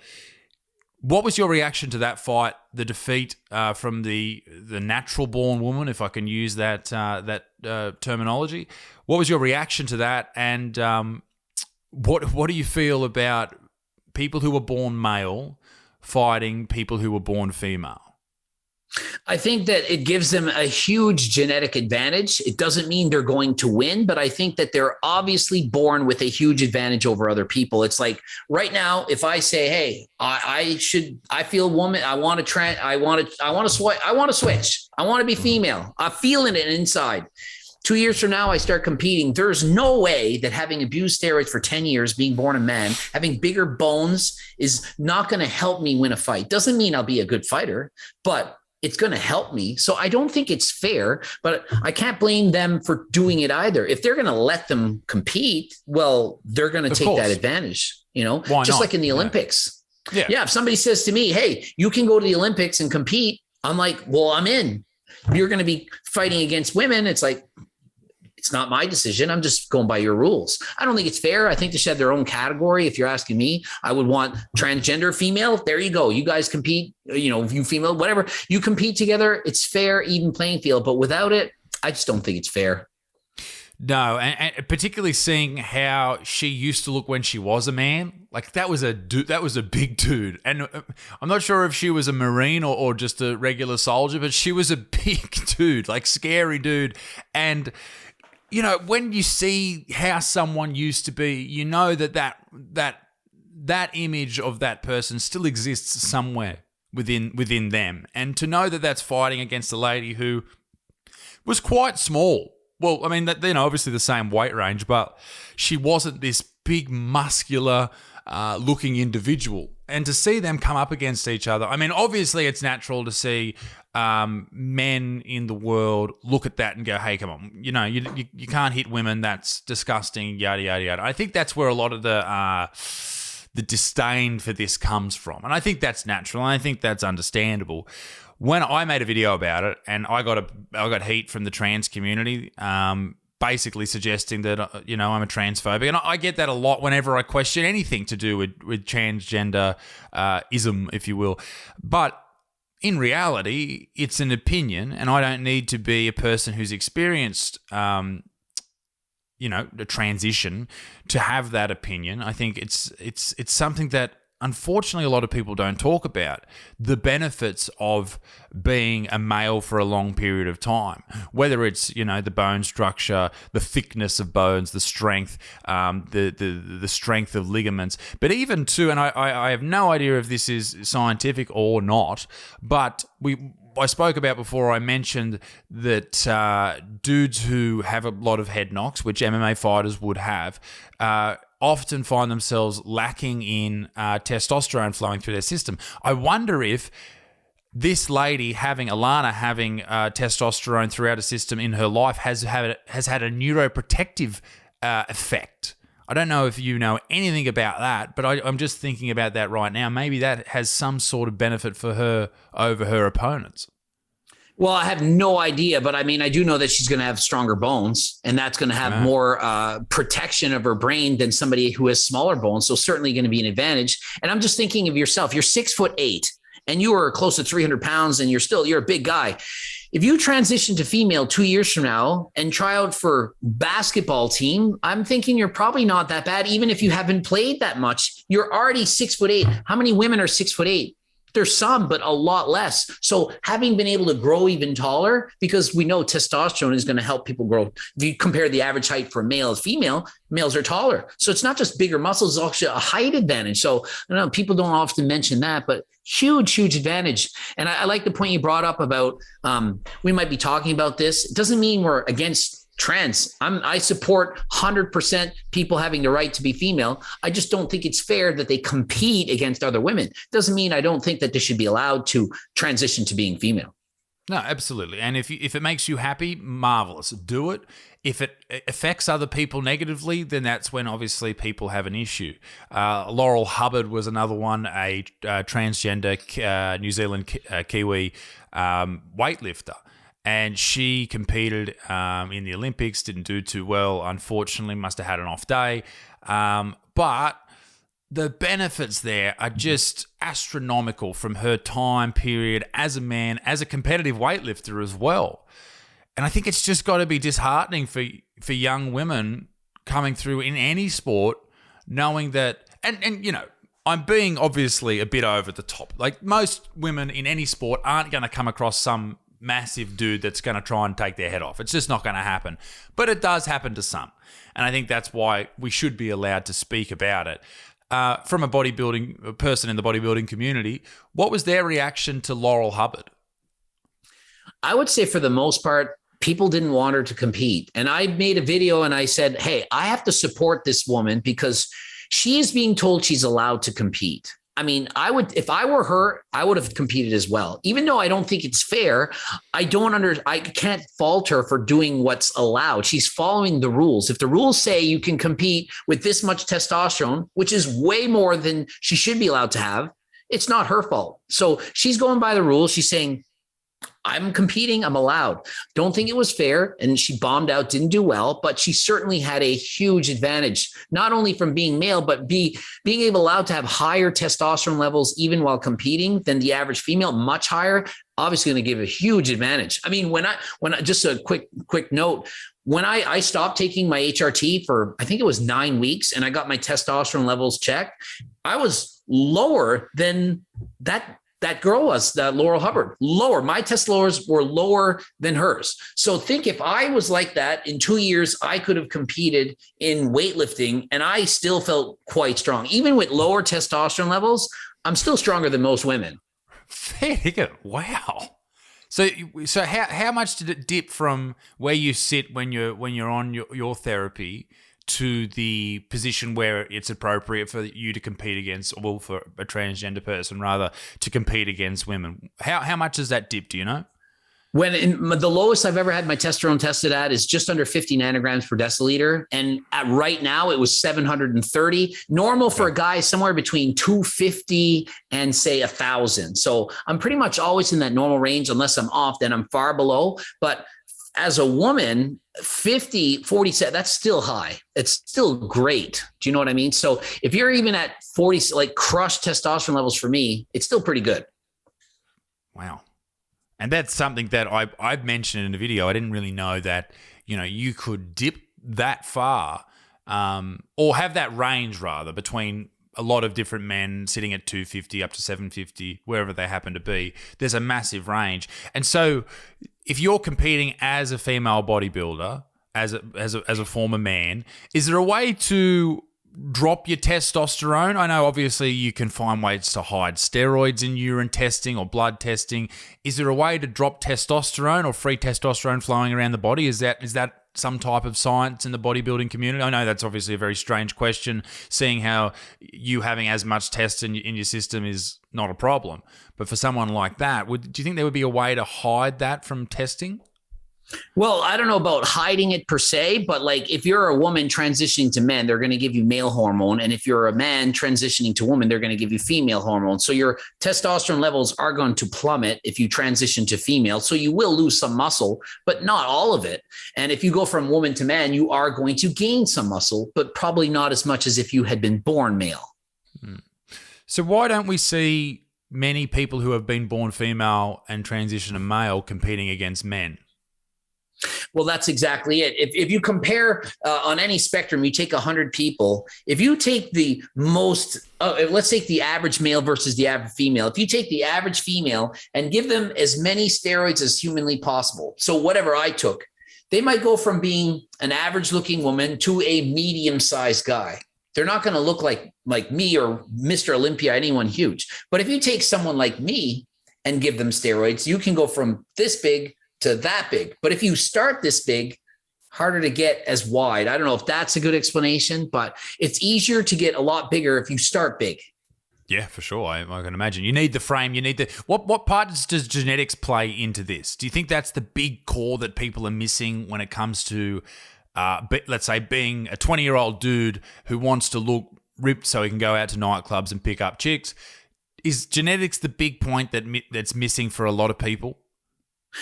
What was your reaction to that fight, the defeat from the natural-born woman, if I can use that terminology? What was your reaction to that, and what do you feel about people who were born male fighting people who were born female? I think that it gives them a huge genetic advantage. It doesn't mean they're going to win, but I think that they're obviously born with a huge advantage over other people. It's like right now, if I say, "Hey, I feel woman, I want to switch, I want to be female. I'm feeling it inside." 2 years from now, I start competing. There's no way that having abused steroids for 10 years, being born a man, having bigger bones is not going to help me win a fight. Doesn't mean I'll be a good fighter, but it's going to help me. So I don't think it's fair, but I can't blame them for doing it either. If they're going to let them compete, well, they're going to take that advantage, just like in the Olympics. Yeah. If somebody says to me, "Hey, you can go to the Olympics and compete," I'm like, "Well, I'm in." You're going to be fighting against women. It's like, it's not my decision. I'm just going by your rules. I don't think it's fair. I think they should have their own category. If you're asking me, I would want transgender female. There you go. You guys compete, you female, whatever. You compete together. It's fair, even playing field. But without it, I just don't think it's fair. No, and particularly seeing how she used to look when she was a man, like that was a big dude. And I'm not sure if she was a Marine or just a regular soldier, but she was a big dude, like scary dude. And when you see how someone used to be, that image of that person still exists somewhere within them. And to know that that's fighting against a lady who was quite small. Well, I mean, obviously the same weight range, but she wasn't this big, muscular looking individual. And to see them come up against each other, I mean, obviously it's natural to see men in the world look at that and go, "Hey, come on, you can't hit women. That's disgusting, yada, yada, yada." I think that's where a lot of the disdain for this comes from. And I think that's natural. And I think that's understandable. When I made a video about it, and I got heat from the trans community, basically suggesting that I'm a transphobic, and I get that a lot whenever I question anything to do with transgender ism, if you will. But in reality, it's an opinion, and I don't need to be a person who's experienced a transition to have that opinion. I think it's something that unfortunately a lot of people don't talk about, the benefits of being a male for a long period of time, whether it's the bone structure, the thickness of bones, the strength, the strength of ligaments, but even too, and I have no idea if this is scientific or not, but I spoke about before, I mentioned that dudes who have a lot of head knocks, which MMA fighters would have, often find themselves lacking in testosterone flowing through their system. I wonder if this lady Alana having testosterone throughout her system in her life has had a neuroprotective effect. I don't know if you know anything about that, but I'm just thinking about that right now. Maybe that has some sort of benefit for her over her opponents. Well, I have no idea, but I mean, I do know that she's going to have stronger bones, and that's going to have more protection of her brain than somebody who has smaller bones. So certainly going to be an advantage. And I'm just thinking of yourself. You're 6'8", and you are close to 300 pounds, and you're a big guy. If you transition to female 2 years from now and try out for basketball team, I'm thinking you're probably not that bad. Even if you haven't played that much, you're already 6'8". How many women are 6'8"? There's some, but a lot less. So having been able to grow even taller, because we know testosterone is going to help people grow. If you compare the average height for a male and female, males are taller. So it's not just bigger muscles, it's actually a height advantage. So I don't know, people don't often mention that, but huge advantage. And I like the point you brought up about we might be talking about this. It doesn't mean we're against trans. I support 100% people having the right to be female. I just don't think it's fair that they compete against other women. Doesn't mean I don't think that they should be allowed to transition to being female. No, absolutely. And if it makes you happy, marvelous. Do it. If it affects other people negatively, then that's when obviously people have an issue. Laurel Hubbard was another one, a transgender New Zealand Kiwi weightlifter. And she competed in the Olympics, didn't do too well, unfortunately, must have had an off day. But the benefits there are just astronomical from her time period as a man, as a competitive weightlifter as well. And I think it's just got to be disheartening for young women coming through in any sport, knowing that, and you know, I'm being obviously a bit over the top. Like most women in any sport aren't going to come across some massive dude that's going to try and take their head off. It's just not going to happen. But it does happen to some. And I think that's why we should be allowed to speak about it. From a person in the bodybuilding community, what was their reaction to Laurel Hubbard? I would say for the most part, people didn't want her to compete. And I made a video and I said, hey, I have to support this woman because she is being told she's allowed to compete. I mean, if I were her, I would have competed as well. Even though I don't think it's fair, I can't fault her for doing what's allowed. She's following the rules. If the rules say you can compete with this much testosterone, which is way more than she should be allowed to have, it's not her fault. So she's going by the rules. She's saying, I'm competing, I'm allowed. Don't think it was fair. And she bombed out, didn't do well, but she certainly had a huge advantage, not only from being male, but being allowed to have higher testosterone levels, even while competing than the average female, much higher, obviously going to give a huge advantage. I mean, when I just a quick note, when I stopped taking my HRT for, I think it was 9 weeks, and I got my testosterone levels checked, I was lower than that girl was, that Laurel Hubbard, lower. My test levels were lower than hers. So think if I was like that in 2 years, I could have competed in weightlifting and I still felt quite strong. Even with lower testosterone levels, I'm still stronger than most women. Wow. So how much did it dip from where you sit when you're on your therapy to the position where it's appropriate for you to compete against, or for a transgender person rather, to compete against women? How much does that dip, do you know? The lowest I've ever had my testosterone tested at is just under 50 nanograms per deciliter. And right now it was 730. Normal for a guy is somewhere between 250 and say 1,000. So I'm pretty much always in that normal range. Unless I'm off, then I'm far below. But as a woman, 50, 47, that's still high. It's still great. Do you know what I mean? So if you're even at 40, like crushed testosterone levels for me, it's still pretty good. Wow. And that's something that I've mentioned in the video. I didn't really know that, you know, you could dip that far, or have that range rather, between a lot of different men sitting at 250 up to 750, wherever they happen to be. There's a massive range. And so if you're competing as a female bodybuilder, as a former man, is there a way to drop your testosterone? I know obviously you can find ways to hide steroids in urine testing or blood testing. Is there a way to drop testosterone or free testosterone flowing around the body? Is that some type of science in the bodybuilding community? I know that's obviously a very strange question, seeing how you having as much test in your system is not a problem. But for someone like that, do you think there would be a way to hide that from testing? Well, I don't know about hiding it per se, but like if you're a woman transitioning to men, they're going to give you male hormone. And if you're a man transitioning to woman, they're going to give you female hormone. So your testosterone levels are going to plummet if you transition to female. So you will lose some muscle, but not all of it. And if you go from woman to man, you are going to gain some muscle, but probably not as much as if you had been born male. So why don't we see many people who have been born female and transition to male competing against men? Well, that's exactly it. If you compare on any spectrum, you take 100 people. If you take the most, let's take the average male versus the average female. If you take the average female and give them as many steroids as humanly possible, so whatever I took, they might go from being an average looking woman to a medium sized guy. They're not going to look like me or Mr. Olympia, anyone huge. But if you take someone like me and give them steroids, you can go from this big to that big. But if you start this big, harder to get as wide. I don't know if that's a good explanation, but it's easier to get a lot bigger if you start big. Yeah, for sure. I can imagine. You need the frame. You need the what part does genetics play into this? Do you think that's the big core that people are missing when it comes to, let's say, being a 20-year-old dude who wants to look ripped so he can go out to nightclubs and pick up chicks? Is genetics the big point that's missing for a lot of people?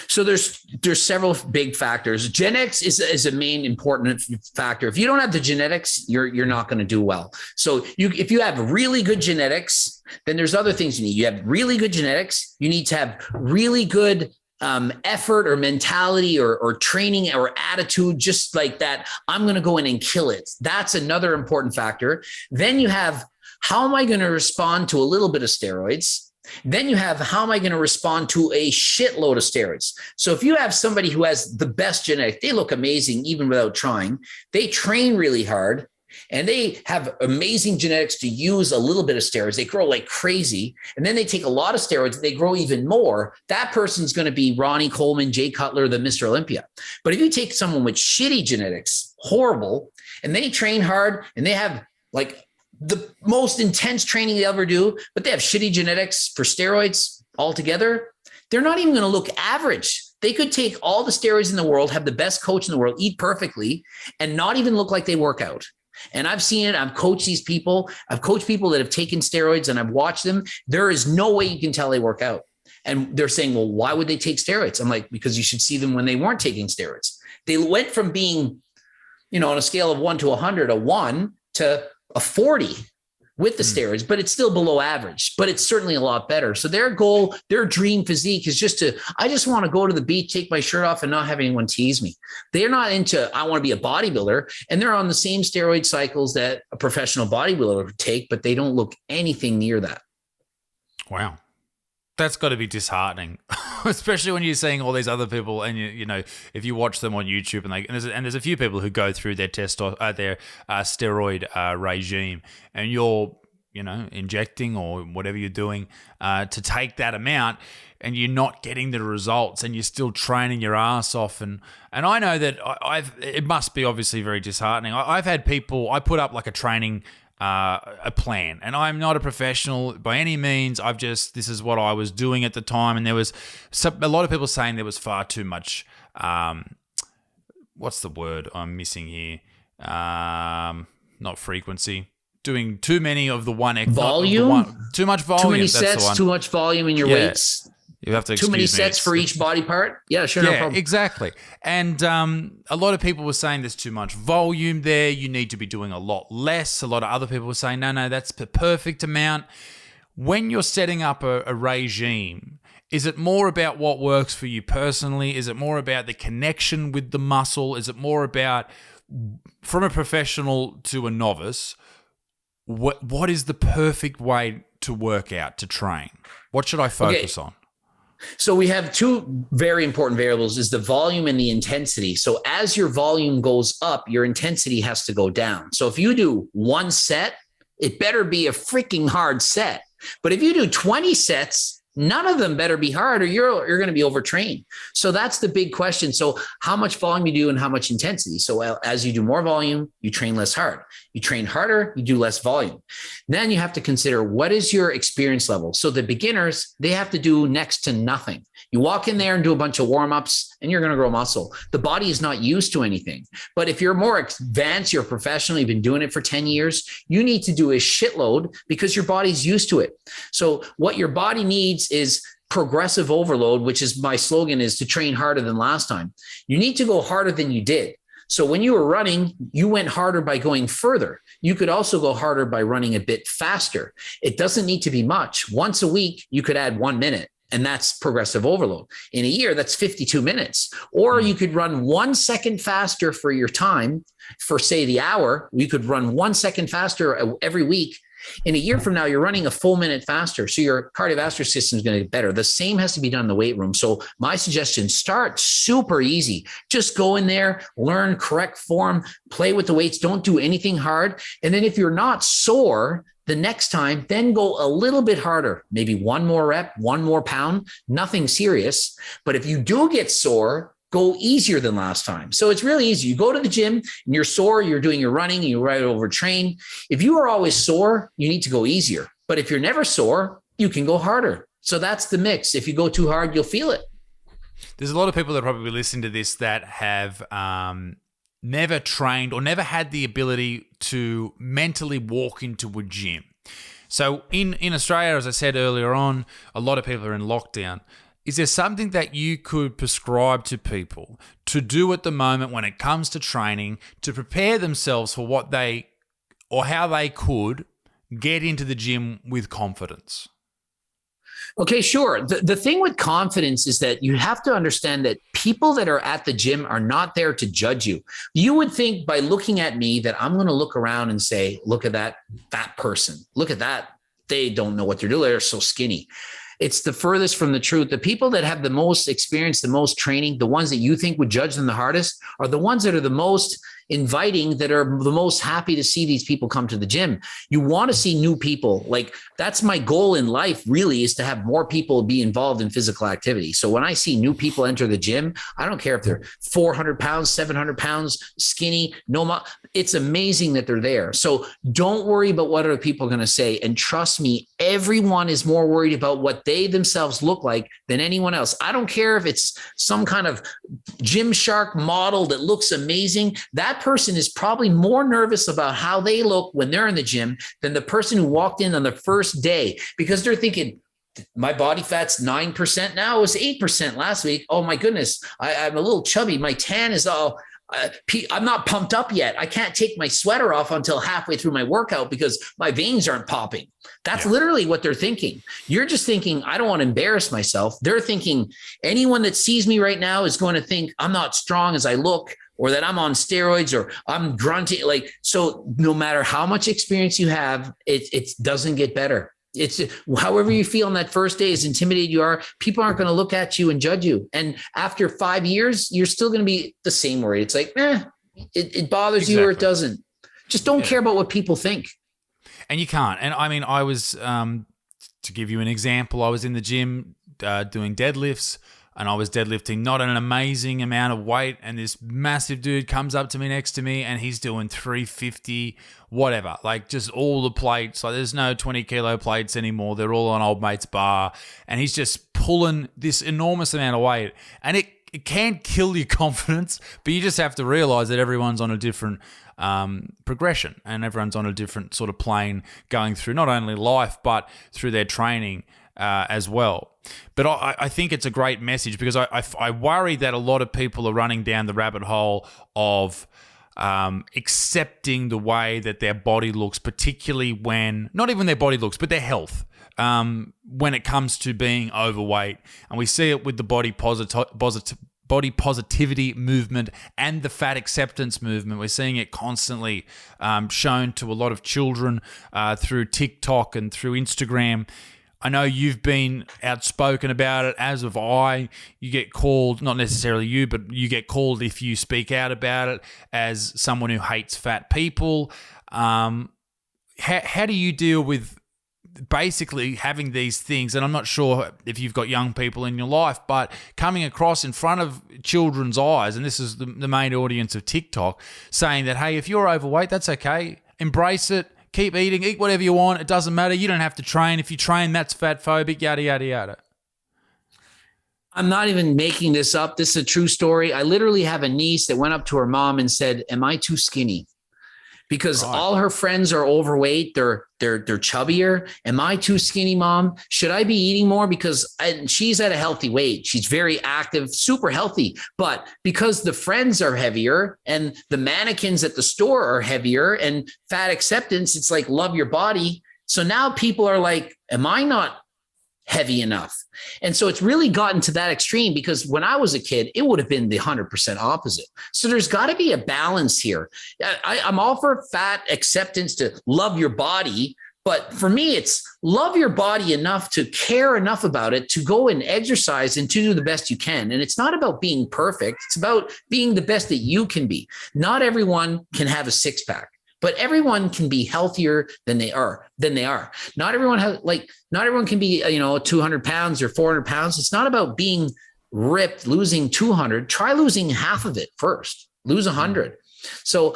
So there's several big factors. Genetics is a main important factor. If you don't have the genetics, you're not going to do well. So if you have really good genetics, then there's other things you need. You have really good genetics. You need to have really good effort or mentality or training or attitude, just like that. I'm going to go in and kill it. That's another important factor. Then you have, how am I going to respond to a little bit of steroids? Then you have, how am I going to respond to a shitload of steroids? So if you have somebody who has the best genetic, they look amazing even without trying. They train really hard and they have amazing genetics to use a little bit of steroids. They grow like crazy. And then they take a lot of steroids. They grow even more. That person's going to be Ronnie Coleman, Jay Cutler, the Mr. Olympia. But if you take someone with shitty genetics, horrible, and they train hard and they have like the most intense training they ever do, but they have shitty genetics for steroids altogether, they're not even going to look average. They could take all the steroids in the world, have the best coach in the world, eat perfectly, and not even look like they work out. And I've seen it. I've coached these people. I've coached people that have taken steroids and I've watched them. There is no way you can tell they work out. And they're saying, well, why would they take steroids? I'm like, because you should see them when they weren't taking steroids. They went from being, on a scale of 1 to 100, a 1 to a 40 with the steroids, but it's still below average, but it's certainly a lot better. So their goal, their dream physique is I just want to go to the beach, take my shirt off and not have anyone tease me. They're not into, I want to be a bodybuilder, and they're on the same steroid cycles that a professional bodybuilder would take, but they don't look anything near that. Wow. That's got to be disheartening, especially when you're seeing all these other people, and if you watch them on YouTube, and there's a few people who go through their steroid regime, and you're injecting or whatever you're doing to take that amount, and you're not getting the results, and you're still training your ass off, and I know that it must be obviously very disheartening. I've had people, I put up like a training a plan, and I'm not a professional by any means. This is what I was doing at the time, and there was a lot of people saying there was far too much. What's the word I'm missing here? Not frequency. Doing too many of the one volume. Too much volume. Too many sets. Too much volume in your weights. You have to too many sets for each body part. Yeah, sure. No problem. Exactly. And a lot of people were saying there's too much volume there. You need to be doing a lot less. A lot of other people were saying, no, that's the perfect amount. When you're setting up a regime, is it more about what works for you personally? Is it more about the connection with the muscle? Is it more about, from a professional to a novice, what is the perfect way to work out, to train? What should I focus on? So we have two very important variables, is the volume and the intensity. So as your volume goes up, your intensity has to go down. So if you do one set, it better be a freaking hard set. But if you do 20 sets, none of them better be hard, or you're going to be overtrained. So that's the big question. So how much volume you do and how much intensity. So as you do more volume, you train less hard. You train harder, you do less volume. Then you have to consider, what is your experience level? So the beginners, they have to do next to nothing. You walk in there and do a bunch of warm-ups and you're going to grow muscle. The body is not used to anything. But if you're more advanced, you're a professional, you've been doing it for 10 years, you need to do a shitload because your body's used to it. So what your body needs is progressive overload, which is my slogan, is to train harder than last time. You need to go harder than you did. So when you were running, you went harder by going further. You could also go harder by running a bit faster. It doesn't need to be much. Once a week, you could add 1 minute. And that's progressive overload. In a year, that's 52 minutes. Or you could run 1 second faster for your time for, say, the hour. You could run 1 second faster every week. In a year from now, you're running a full minute faster. So your cardiovascular system is going to get better. The same has to be done in the weight room. So my suggestion, start super easy. Just go in there, learn correct form, play with the weights. Don't do anything hard. And then if you're not sore the next time, then go a little bit harder, maybe 1 more rep, 1 more pound, nothing serious. But if you do get sore, go easier than last time. So it's really easy. You go to the gym and you're sore, you're doing your running, you right overtrain. If you are always sore, you need to go easier. But if you're never sore, you can go harder. So that's the mix. If you go too hard, you'll feel it. There's a lot of people that probably listen to this that have never trained or never had the ability to mentally walk into a gym. So in Australia, as I said earlier on, a lot of people are in lockdown. is there something that you could prescribe to people to do at the moment when it comes to training to prepare themselves for what they or how they could get into the gym with confidence? Okay, sure. The thing with confidence is that you have to understand that people that are at the gym are not there to judge you. You would think by looking at me that I'm going to look around and say, look at that fat person. Look at that. They don't know what they're doing. They're so skinny. It's the furthest from the truth. The people that have the most experience, the most training, the ones that you think would judge them the hardest are the ones that are the most inviting, that are the most happy to see these people come to the gym. You want to see new people. Like, that's my goal in life, really, is to have more people be involved in physical activity. So when I see new people enter the gym, I don't care if they're 400 pounds, 700 pounds, skinny, it's amazing that they're there. So don't worry about what other people are going to say. And trust me, everyone is more worried about what they themselves look like than anyone else. I don't care if it's some kind of Gymshark model that looks amazing. That person is probably more nervous about how they look when they're in the gym than the person who walked in on the first day, because they're thinking, my body fat's 9% now. It was 8% last week. Oh my goodness. I'm a little chubby. My tan is all, I'm not pumped up yet. I can't take my sweater off until halfway through my workout because my veins aren't popping. That's literally what they're thinking. You're just thinking, I don't want to embarrass myself. They're thinking anyone that sees me right now is going to think I'm not strong as I look, or that I'm on steroids, or I'm grunting. Like, so no matter how much experience you have, it doesn't get better. It's however you feel on that first day, as intimidated you are, people aren't going to look at you and judge you. And after 5 years, you're still going to be the same way. It's like, it bothers you or it doesn't. Just don't care about what people think. And you can't. And I mean, I was, to give you an example, I was in the gym doing deadlifts, and I was deadlifting not an amazing amount of weight, and this massive dude comes up to me next to me, and he's doing 350, whatever, like just all the plates. Like, there's no 20 kilo plates anymore. They're all on old mate's bar, and he's just pulling this enormous amount of weight, and it can kill your confidence, but you just have to realize that everyone's on a different progression, and everyone's on a different sort of plane going through not only life, but through their training as well. But I think it's a great message, because I worry that a lot of people are running down the rabbit hole of accepting the way that their body looks, particularly when, not even their body looks, but their health, when it comes to being overweight. And we see it with the body positivity movement and the fat acceptance movement. We're seeing it constantly shown to a lot of children through TikTok and through Instagram. I know you've been outspoken about it, as have I. You get called, not necessarily you, but you get called if you speak out about it, as someone who hates fat people. How do you deal with basically having these things? And I'm not sure if you've got young people in your life, but coming across in front of children's eyes, and this is the main audience of TikTok, saying that, hey, if you're overweight, that's okay. Embrace it. Keep eating, eat whatever you want. It doesn't matter. You don't have to train. If you train, that's fat phobic, yada, yada, yada. I'm not even making this up. This is a true story. I literally have a niece that went up to her mom and said, am I too skinny? Because all her friends are overweight. They're chubbier. Am I too skinny, mom? Should I be eating more? Because she's at a healthy weight. She's very active, super healthy. But because the friends are heavier and the mannequins at the store are heavier, and fat acceptance, it's like, love your body. So now people are like, am I not heavy enough? And so it's really gotten to that extreme, because when I was a kid, it would have been the 100% opposite. So there's got to be a balance here. I'm all for fat acceptance, to love your body. But for me, it's love your body enough to care enough about it to go and exercise and to do the best you can. And it's not about being perfect. It's about being the best that you can be. Not everyone can have a six pack, but everyone can be healthier than they are. Not everyone can be, 200 pounds or 400 pounds. It's not about being ripped, losing 200. Try losing half of it first. Lose 100. So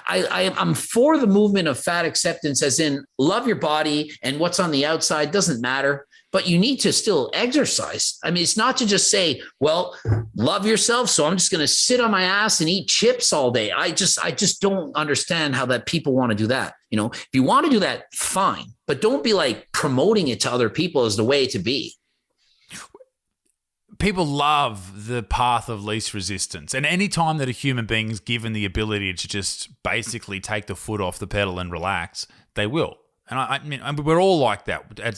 I'm for the movement of fat acceptance, as in love your body, and what's on the outside doesn't matter, but you need to still exercise. I mean, it's not to just say, well, love yourself, so I'm just going to sit on my ass and eat chips all day. I just don't understand how that people want to do that. If you want to do that, fine, but don't be like promoting it to other people as the way to be. people love the path of least resistance. And any time that a human being is given the ability to just basically take the foot off the pedal and relax, they will. And I mean, we're all like that to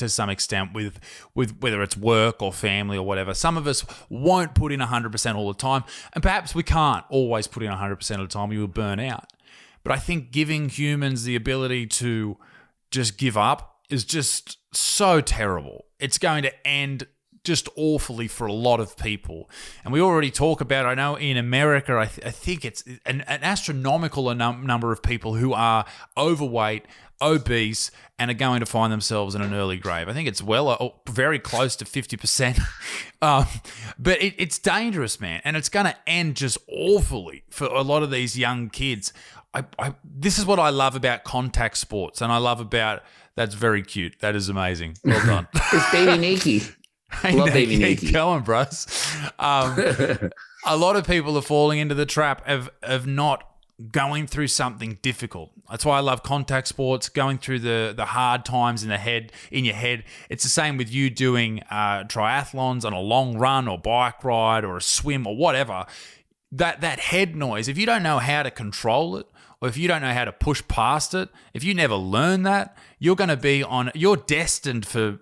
some extent with whether it's work or family or whatever. Some of us won't put in 100% all the time, and perhaps we can't always put in 100% of the time. You will burn out. But I think giving humans the ability to just give up is just so terrible. It's going to end just awfully for a lot of people. And we already talk about, I know in America, I think it's an astronomical number of people who are overweight, obese, and are going to find themselves in an early grave. I think it's very close to 50%. But it's dangerous, man. And it's going to end just awfully for a lot of these young kids. This is what I love about contact sports, and I love about, that's very cute. That is amazing. Well done. It's Baby Nikki. Love Baby Nikki. Keep going, bros. A lot of people are falling into the trap of not going through something difficult. That's why I love contact sports, going through the hard times in your head. It's the same with you doing triathlons on a long run or bike ride or a swim or whatever. That head noise, if you don't know how to control it, or if you don't know how to push past it, if you never learn that, you're destined for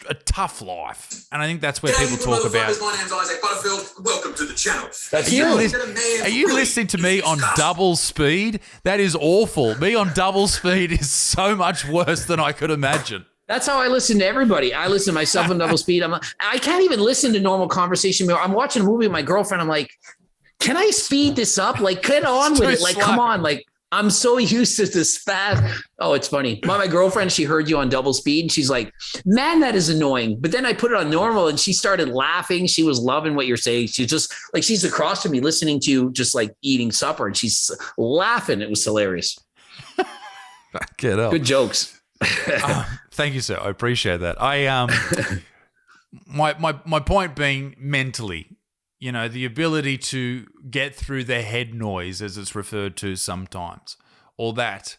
a tough life. And I think that's where people talk about. My name's Isaac Butterfield. Welcome to the channel. That's you. Are you listening to me on double speed? That is awful. Me on double speed is so much worse than I could imagine. That's how I listen to everybody. I listen to myself on double speed. I can't even listen to normal conversation. I'm watching a movie with my girlfriend. I'm like, can I speed this up? Like, get on with it. Like, come on. Like, I'm so used to this fast. Oh, it's funny. My girlfriend, she heard you on double speed and she's like, man, that is annoying. But then I put it on normal and she started laughing. She was loving what you're saying. She's just like, she's across from me listening to you, just like eating supper, and she's laughing. It was hilarious. Get up. Good jokes. Thank you, sir. I appreciate that. My point being mentally, the ability to get through the head noise, as it's referred to sometimes, or that.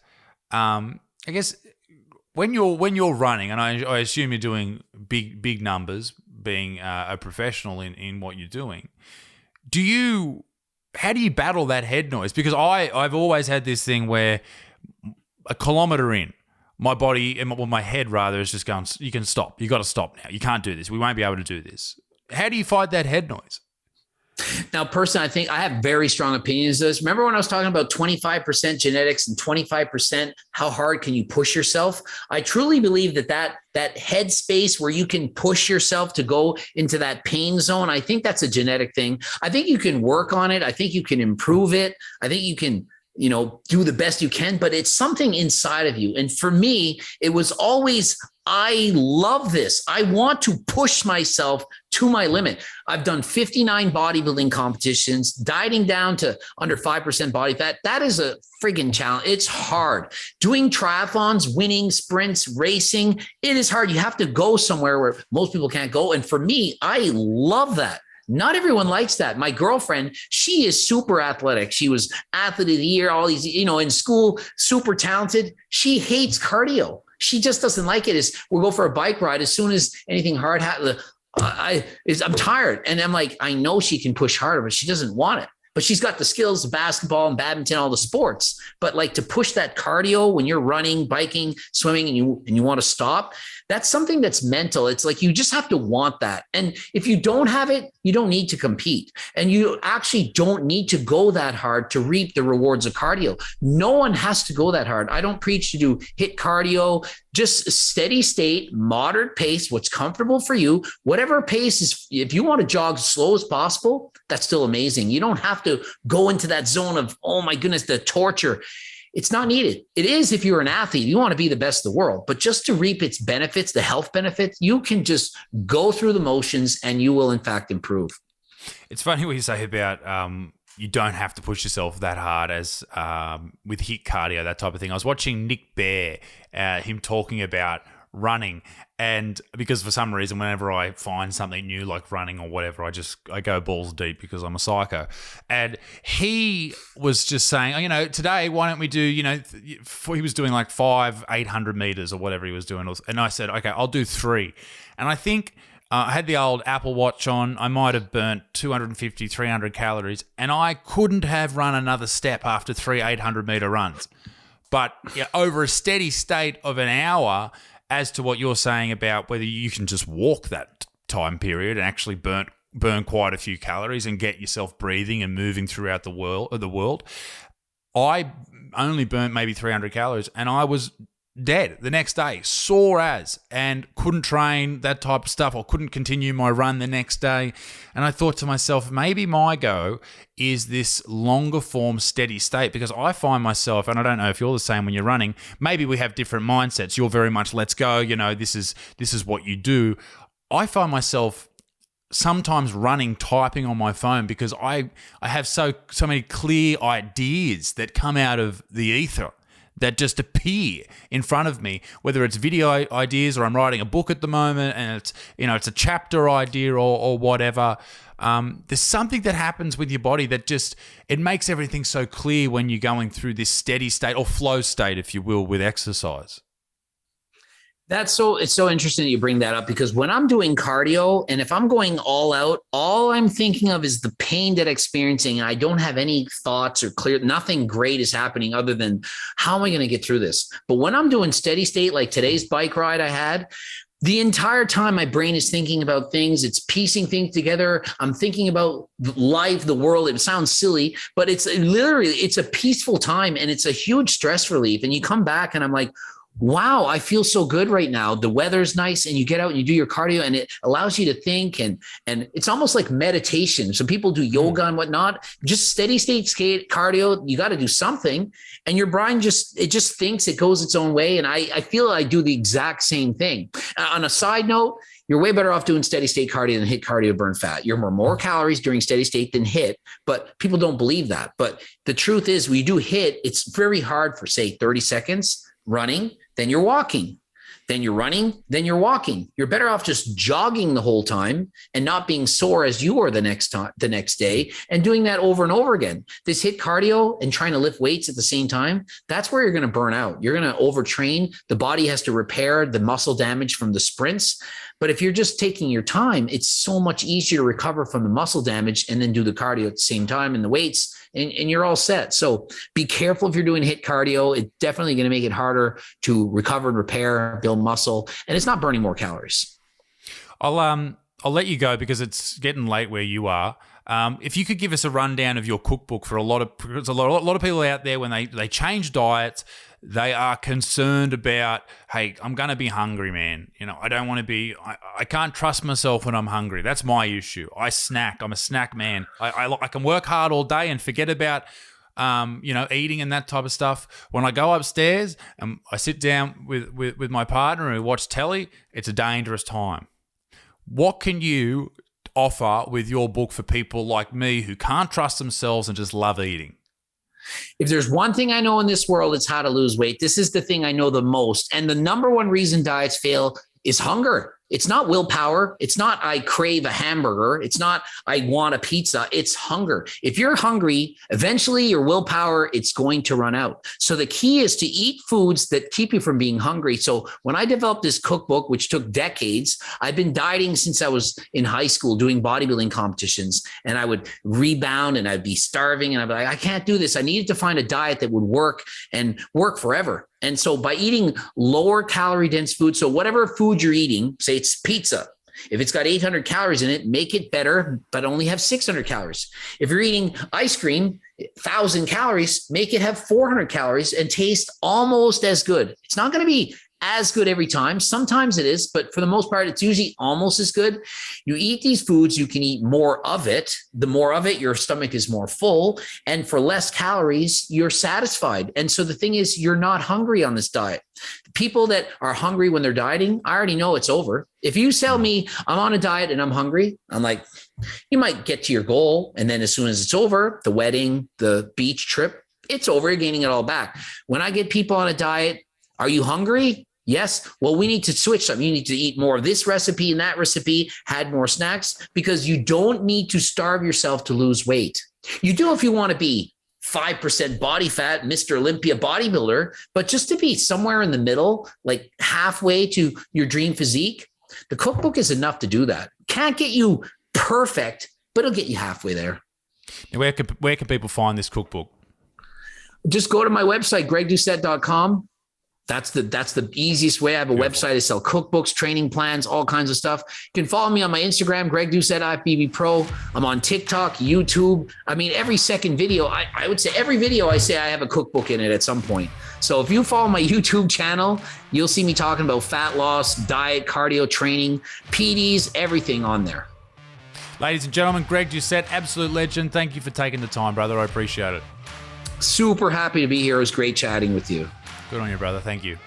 I guess when you're running, and I assume you're doing big numbers, being a professional in what you're doing, how do you battle that head noise? Because I've always had this thing where a kilometer in, my body, my head rather, is just going, you can stop. You got to stop now. You can't do this. We won't be able to do this. How do you fight that head noise? Now, personally, I think I have very strong opinions of this. Remember when I was talking about 25% genetics and 25% how hard can you push yourself? I truly believe that head space where you can push yourself to go into that pain zone, I think that's a genetic thing. I think you can work on it. I think you can improve it. I think you can, do the best you can, but it's something inside of you. And for me, it was always, I love this. I want to push myself to my limit. I've done 59 bodybuilding competitions, dieting down to under 5% body fat. That is a friggin' challenge. It's hard. Doing triathlons, winning sprints, racing, it is hard. You have to go somewhere where most people can't go. And for me, I love that. Not everyone likes that. My girlfriend, she is super athletic. She was athlete of the year, all these, in school, super talented. She hates cardio. She just doesn't like it. We'll go for a bike ride. As soon as anything hard happens, I'm tired. And I'm like, I know she can push harder, but she doesn't want it. But she's got the skills, basketball and badminton, all the sports. But like to push that cardio when you're running, biking, swimming, and you want to stop, that's something that's mental. It's like you just have to want that. And if you don't have it, you don't need to compete. And you actually don't need to go that hard to reap the rewards of cardio. No one has to go that hard. I don't preach to do HIIT cardio, just steady state, moderate pace, what's comfortable for you. Whatever pace is, if you want to jog as slow as possible, that's still amazing. You don't have to go into that zone of, oh my goodness, the torture. It's not needed. It is if you're an athlete, you want to be the best in the world, but just to reap its benefits, the health benefits, you can just go through the motions and you will in fact improve. It's funny what you say about you don't have to push yourself that hard as with HIIT cardio, that type of thing. I was watching Nick Bear, him talking about running, and because for some reason whenever I find something new like running or whatever, I go balls deep because I'm a psycho. And he was just saying, today why don't we do, he was doing like 800 meters or whatever he was doing, and I said, okay, I'll do 3. And I think I had the old Apple Watch on. I might have burnt 250, 300 calories, and I couldn't have run another step after 3 800-meter runs. But yeah, over a steady state of an hour, as to what you're saying about whether you can just walk that time period and actually burn quite a few calories and get yourself breathing and moving throughout the world. I only burnt maybe 300 calories, and I was dead the next day, sore as, and couldn't train, that type of stuff, or couldn't continue my run the next day. And I thought to myself, maybe my go is this longer form steady state, because I find myself, and I don't know if you're the same when you're running, maybe we have different mindsets. You're very much let's go, this is what you do. I find myself sometimes running, typing on my phone, because I have so many clear ideas that come out of the ether that just appear in front of me, whether it's video ideas or I'm writing a book at the moment and it's a chapter idea or whatever. There's something that happens with your body that just, it makes everything so clear when you're going through this steady state or flow state, if you will, with exercise. It's so interesting that you bring that up, because when I'm doing cardio and if I'm going all out, all I'm thinking of is the pain that I'm experiencing. And I don't have any thoughts or nothing great is happening other than how am I going to get through this? But when I'm doing steady state, like today's bike ride I had, the entire time my brain is thinking about things, it's piecing things together. I'm thinking about life, the world. It sounds silly, but it's a peaceful time and it's a huge stress relief. And you come back and I'm like, wow, I feel so good right now. The weather's nice and you get out and you do your cardio and it allows you to think and it's almost like meditation. So people do yoga and whatnot, just steady state cardio. You got to do something and your brain just thinks, it goes its own way. And I feel I do the exact same thing. On a side note, you're way better off doing steady state cardio than HIIT cardio to burn fat. You're more calories during steady state than HIIT, but people don't believe that. But the truth is, when you do HIIT, it's very hard for, say, 30 seconds running, then you're walking, then you're running, then you're walking. You're better off just jogging the whole time and not being sore as you are the next day and doing that over and over again. This HIIT cardio and trying to lift weights at the same time, that's where you're going to burn out. You're going to overtrain. The body has to repair the muscle damage from the sprints. But if you're just taking your time, it's so much easier to recover from the muscle damage and then do the cardio at the same time and the weights, and you're all set. So be careful if you're doing HIIT cardio. It's definitely going to make it harder to recover and repair, build muscle, and it's not burning more calories. I'll let you go because it's getting late where you are. If you could give us a rundown of your cookbook for because a lot of people out there, when they change diets, they are concerned about, hey, I'm going to be hungry, man. I don't want to be, I can't trust myself when I'm hungry. That's my issue. I snack. I'm a snack man. I can work hard all day and forget about, eating and that type of stuff. When I go upstairs and I sit down with my partner and we watch telly, it's a dangerous time. What can you offer with your book for people like me who can't trust themselves and just love eating? If there's one thing I know in this world, it's how to lose weight. This is the thing I know the most. And the number one reason diets fail is hunger. It's not willpower. It's not I crave a hamburger. It's not I want a pizza. It's hunger. If you're hungry, eventually your willpower, it's going to run out. So the key is to eat foods that keep you from being hungry. So when I developed this cookbook, which took decades, I've been dieting since I was in high school doing bodybuilding competitions, and I would rebound and I'd be starving and I'd be like, I can't do this. I needed to find a diet that would work and work forever. And so by eating lower calorie dense food, so whatever food you're eating, say it's pizza, if it's got 800 calories in it, make it better, but only have 600 calories. If you're eating ice cream, 1,000 calories, make it have 400 calories and taste almost as good. It's not going to be as good every time. Sometimes it is, but for the most part, it's usually almost as good. You eat these foods, you can eat more of it. The more of it, your stomach is more full. And for less calories, you're satisfied. And so the thing is, you're not hungry on this diet. People that are hungry when they're dieting, I already know it's over. If you tell me I'm on a diet and I'm hungry, I'm like, you might get to your goal. And then as soon as it's over, the wedding, the beach trip, it's over, you're gaining it all back. When I get people on a diet, are you hungry? Yes. Well, we need to switch something. You need to eat more of this recipe and that recipe, had more snacks, because you don't need to starve yourself to lose weight. You do if you want to be 5% body fat, Mr. Olympia bodybuilder, but just to be somewhere in the middle, like halfway to your dream physique, The cookbook is enough to do that. Can't get you perfect, but it'll get you halfway there. Now, where can people find this cookbook? Just go to my website, gregdoucette.com. That's the easiest way. I have a website. I sell cookbooks, training plans, all kinds of stuff. You can follow me on my Instagram, Greg Doucette IFBB Pro. I'm on TikTok, YouTube. I mean, every second video, I would say every video I say I have a cookbook in it at some point. So if you follow my YouTube channel, you'll see me talking about fat loss, diet, cardio training, PDs, everything on there. Ladies and gentlemen, Greg Doucette, absolute legend. Thank you for taking the time, brother. I appreciate it. Super happy to be here. It was great chatting with you. Good on you, brother. Thank you.